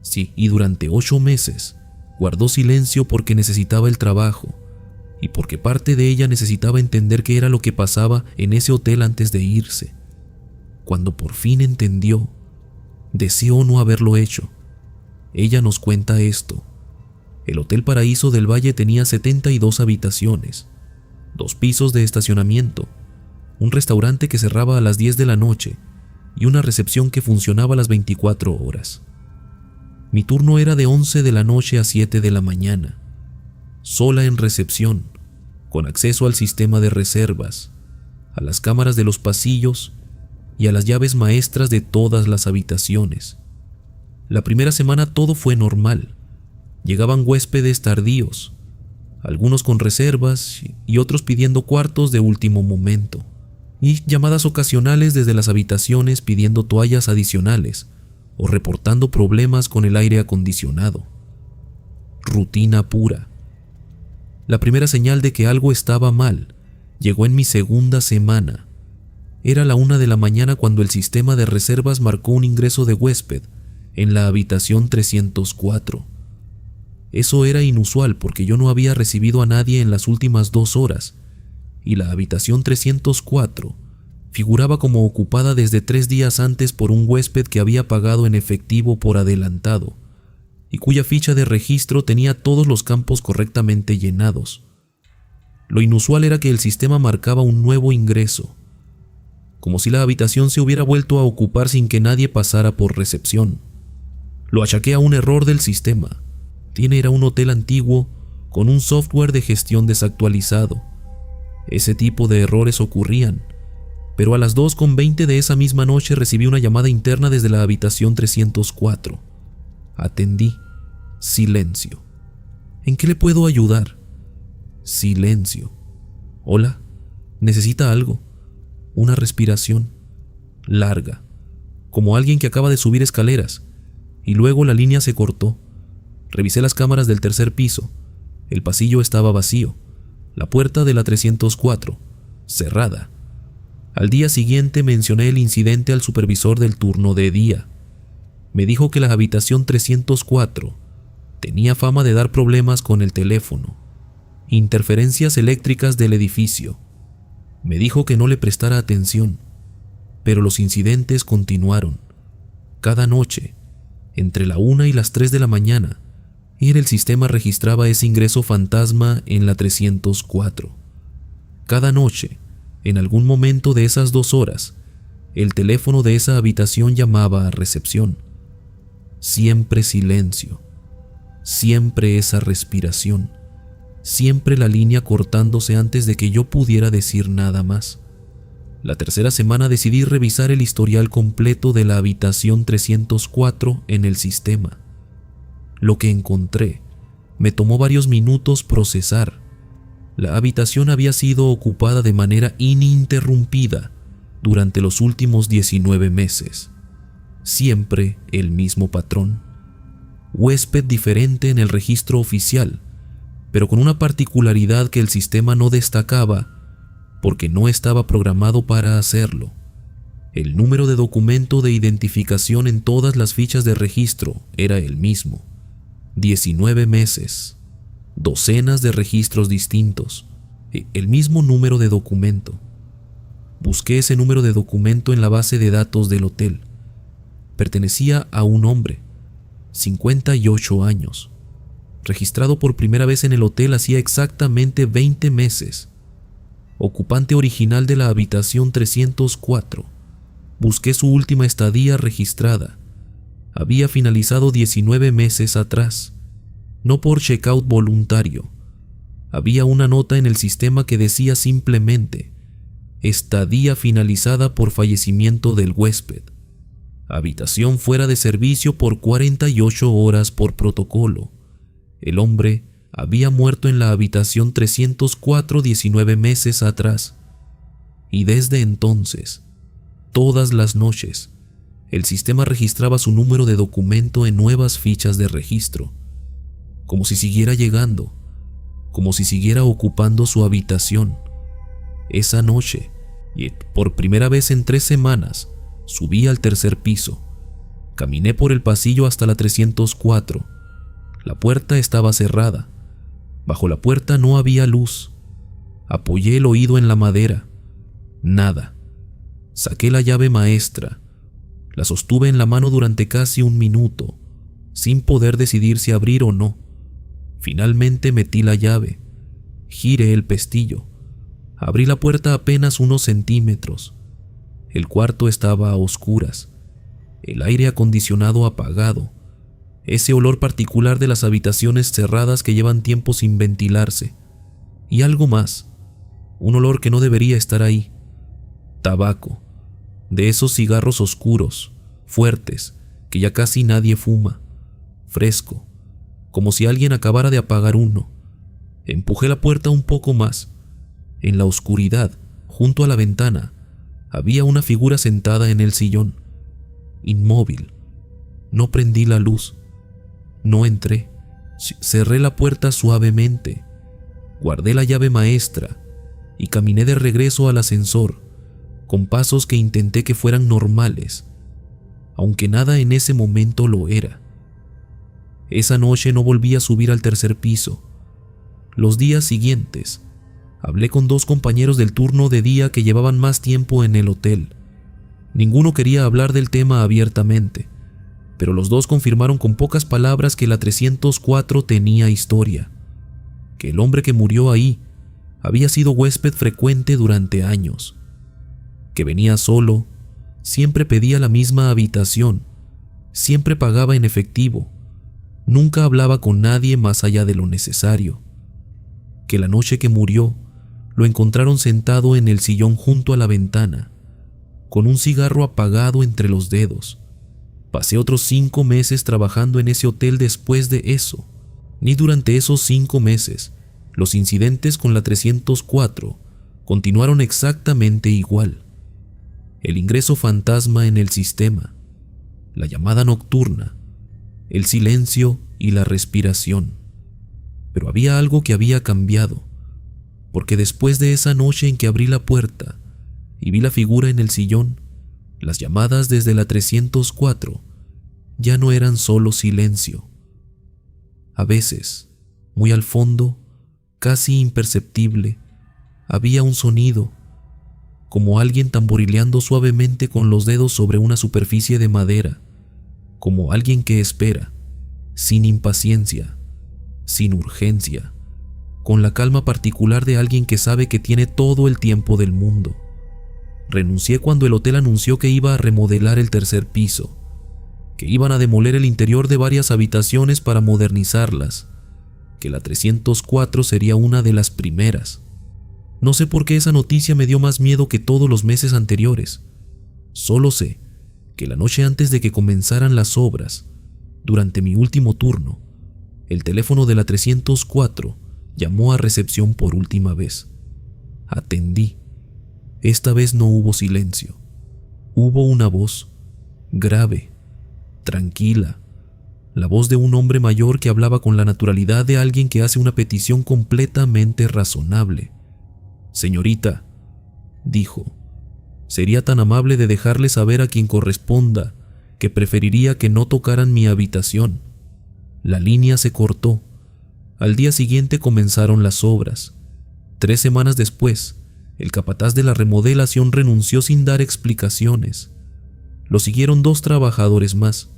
sí, y durante 8 meses guardó silencio porque necesitaba el trabajo y porque parte de ella necesitaba entender qué era lo que pasaba en ese hotel antes de irse. Cuando por fin entendió, deseó no haberlo hecho. Ella nos cuenta esto. El Hotel Paraíso del Valle tenía 72 habitaciones, 2 pisos de estacionamiento, un restaurante que cerraba a las 10 de la noche y una recepción que funcionaba a las 24 horas. Mi turno era de 11 de la noche a 7 de la mañana, sola en recepción, con acceso al sistema de reservas, a las cámaras de los pasillos y a las llaves maestras de todas las habitaciones. La primera semana todo fue normal. Llegaban huéspedes tardíos, algunos con reservas y otros pidiendo cuartos de último momento, y llamadas ocasionales desde las habitaciones pidiendo toallas adicionales o reportando problemas con el aire acondicionado. Rutina pura. La primera señal de que algo estaba mal llegó en mi segunda semana. Era la 1 de la mañana cuando el sistema de reservas marcó un ingreso de huésped en la habitación 304. Eso era inusual porque yo no había recibido a nadie en las últimas 2 horas, y la habitación 304 figuraba como ocupada desde 3 días antes por un huésped que había pagado en efectivo por adelantado, y cuya ficha de registro tenía todos los campos correctamente llenados. Lo inusual era que el sistema marcaba un nuevo ingreso, como si la habitación se hubiera vuelto a ocupar sin que nadie pasara por recepción. Lo achaqué a un error del sistema. Era un hotel antiguo con un software de gestión desactualizado. Ese tipo de errores ocurrían, pero a las 2:20 de esa misma noche recibí una llamada interna desde la habitación 304. Atendí. Silencio. ¿En qué le puedo ayudar? Silencio. Hola, ¿necesita algo? Una respiración larga, como alguien que acaba de subir escaleras, y luego la línea se cortó. Revisé las cámaras del tercer piso. El pasillo estaba vacío. La puerta de la 304, cerrada. Al día siguiente mencioné el incidente al supervisor del turno de día. Me dijo que la habitación 304 tenía fama de dar problemas con el teléfono, interferencias eléctricas del edificio. Me dijo que no le prestara atención, pero los incidentes continuaron. Cada noche, entre la 1 y las 3 de la mañana, el sistema registraba ese ingreso fantasma en la 304. Cada noche, en algún momento de esas 2 horas, el teléfono de esa habitación llamaba a recepción. Siempre silencio, siempre esa respiración, siempre la línea cortándose antes de que yo pudiera decir nada más. La tercera semana decidí revisar el historial completo de la habitación 304 en el sistema. Lo que encontré me tomó varios minutos procesar. La habitación había sido ocupada de manera ininterrumpida durante los últimos 19 meses. Siempre el mismo patrón. Huésped diferente en el registro oficial, pero con una particularidad que el sistema no destacaba porque no estaba programado para hacerlo. El número de documento de identificación en todas las fichas de registro era el mismo. 19 meses, docenas de registros distintos, el mismo número de documento. Busqué ese número de documento en la base de datos del hotel. Pertenecía a un hombre, 58 años, registrado por primera vez en el hotel hacía exactamente 20 meses. Ocupante original de la habitación 304. Busqué su última estadía registrada. Había finalizado 19 meses atrás. no por checkout voluntario. Había una nota en el sistema que decía simplemente: estadía finalizada por fallecimiento del huésped. Habitación fuera de servicio por 48 horas por protocolo. El hombre había muerto en la habitación 304 19 meses atrás. Y desde entonces, todas las noches, el sistema registraba su número de documento en nuevas fichas de registro, como si siguiera llegando, como si siguiera ocupando su habitación. Esa noche, y por primera vez en 3 semanas, subí al tercer piso. Caminé por el pasillo hasta la 304. La puerta estaba cerrada. Bajo la puerta no había luz. Apoyé el oído en la madera. Nada. Saqué la llave maestra. La sostuve en la mano durante casi 1 minuto, sin poder decidir si abrir o no. Finalmente metí la llave. Giré el pestillo. Abrí la puerta apenas unos centímetros. El cuarto estaba a oscuras. El aire acondicionado apagado. Ese olor particular de las habitaciones cerradas que llevan tiempo sin ventilarse. Y algo más. Un olor que no debería estar ahí. Tabaco. De esos cigarros oscuros, fuertes, que ya casi nadie fuma. Fresco, como si alguien acabara de apagar uno. Empujé la puerta un poco más. En la oscuridad, junto a la ventana, había una figura sentada en el sillón, inmóvil. No prendí la luz. No entré. Cerré la puerta suavemente. Guardé la llave maestra y caminé de regreso al ascensor, con pasos que intenté que fueran normales, aunque nada en ese momento lo era. Esa noche no volví a subir al tercer piso. Los días siguientes, hablé con 2 compañeros del turno de día que llevaban más tiempo en el hotel. Ninguno quería hablar del tema abiertamente, pero los 2 confirmaron con pocas palabras que la 304 tenía historia, que el hombre que murió ahí había sido huésped frecuente durante años, que venía solo, siempre pedía la misma habitación, siempre pagaba en efectivo, nunca hablaba con nadie más allá de lo necesario, que la noche que murió lo encontraron sentado en el sillón junto a la ventana, con un cigarro apagado entre los dedos. Pasé otros 5 meses trabajando en ese hotel después de eso. Ni durante esos 5 meses los incidentes con la 304 continuaron exactamente igual. El ingreso fantasma en el sistema, la llamada nocturna, el silencio y la respiración. Pero había algo que había cambiado, porque después de esa noche en que abrí la puerta y vi la figura en el sillón, las llamadas desde la 304 ya no eran solo silencio. A veces, muy al fondo, casi imperceptible, había un sonido, como alguien tamborileando suavemente con los dedos sobre una superficie de madera, como alguien que espera, sin impaciencia, sin urgencia, con la calma particular de alguien que sabe que tiene todo el tiempo del mundo. Renuncié cuando el hotel anunció que iba a remodelar el tercer piso, que iban a demoler el interior de varias habitaciones para modernizarlas, que la 304 sería una de las primeras. No sé por qué esa noticia me dio más miedo que todos los meses anteriores. Solo sé que la noche antes de que comenzaran las obras, durante mi último turno, el teléfono de la 304 llamó a recepción por última vez. Atendí. Esta vez no hubo silencio. Hubo una voz, grave, tranquila, la voz de un hombre mayor que hablaba con la naturalidad de alguien que hace una petición completamente razonable. «Señorita», dijo, «sería tan amable de dejarle saber a quien corresponda que preferiría que no tocaran mi habitación». La línea se cortó. Al día siguiente comenzaron las obras. 3 semanas después, el capataz de la remodelación renunció sin dar explicaciones. Lo siguieron 2 trabajadores más.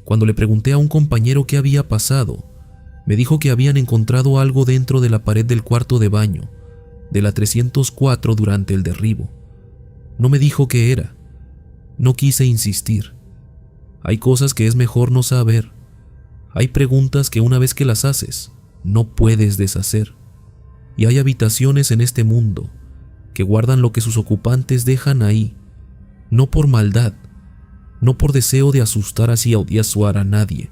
Cuando le pregunté a un compañero qué había pasado, me dijo que habían encontrado algo dentro de la pared del cuarto de baño de la 304 durante el derribo. No me dijo qué era. No quise insistir. Hay cosas que es mejor no saber. Hay preguntas que una vez que las haces, no puedes deshacer. Y hay habitaciones en este mundo que guardan lo que sus ocupantes dejan ahí, no por maldad, no por deseo de asustar así o disuadir a nadie,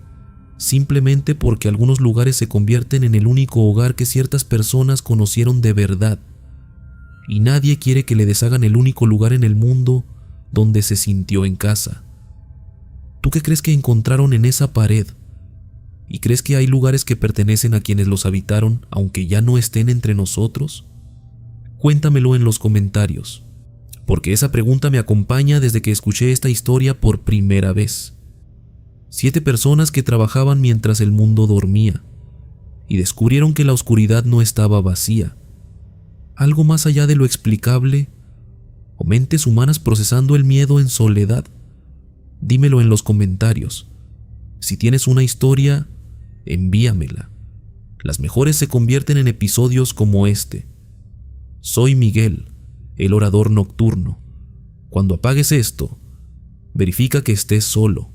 simplemente porque algunos lugares se convierten en el único hogar que ciertas personas conocieron de verdad, y nadie quiere que le deshagan el único lugar en el mundo donde se sintió en casa. ¿Tú qué crees que encontraron en esa pared? ¿Y crees que hay lugares que pertenecen a quienes los habitaron, aunque ya no estén entre nosotros? Cuéntamelo en los comentarios, porque esa pregunta me acompaña desde que escuché esta historia por primera vez. 7 personas que trabajaban mientras el mundo dormía, y descubrieron que la oscuridad no estaba vacía. Algo más allá de lo explicable, o mentes humanas procesando el miedo en soledad. Dímelo en los comentarios. Si tienes una historia, envíamela. Las mejores se convierten en episodios como este. Soy Miguel, el orador nocturno. Cuando apagues esto, verifica que estés solo.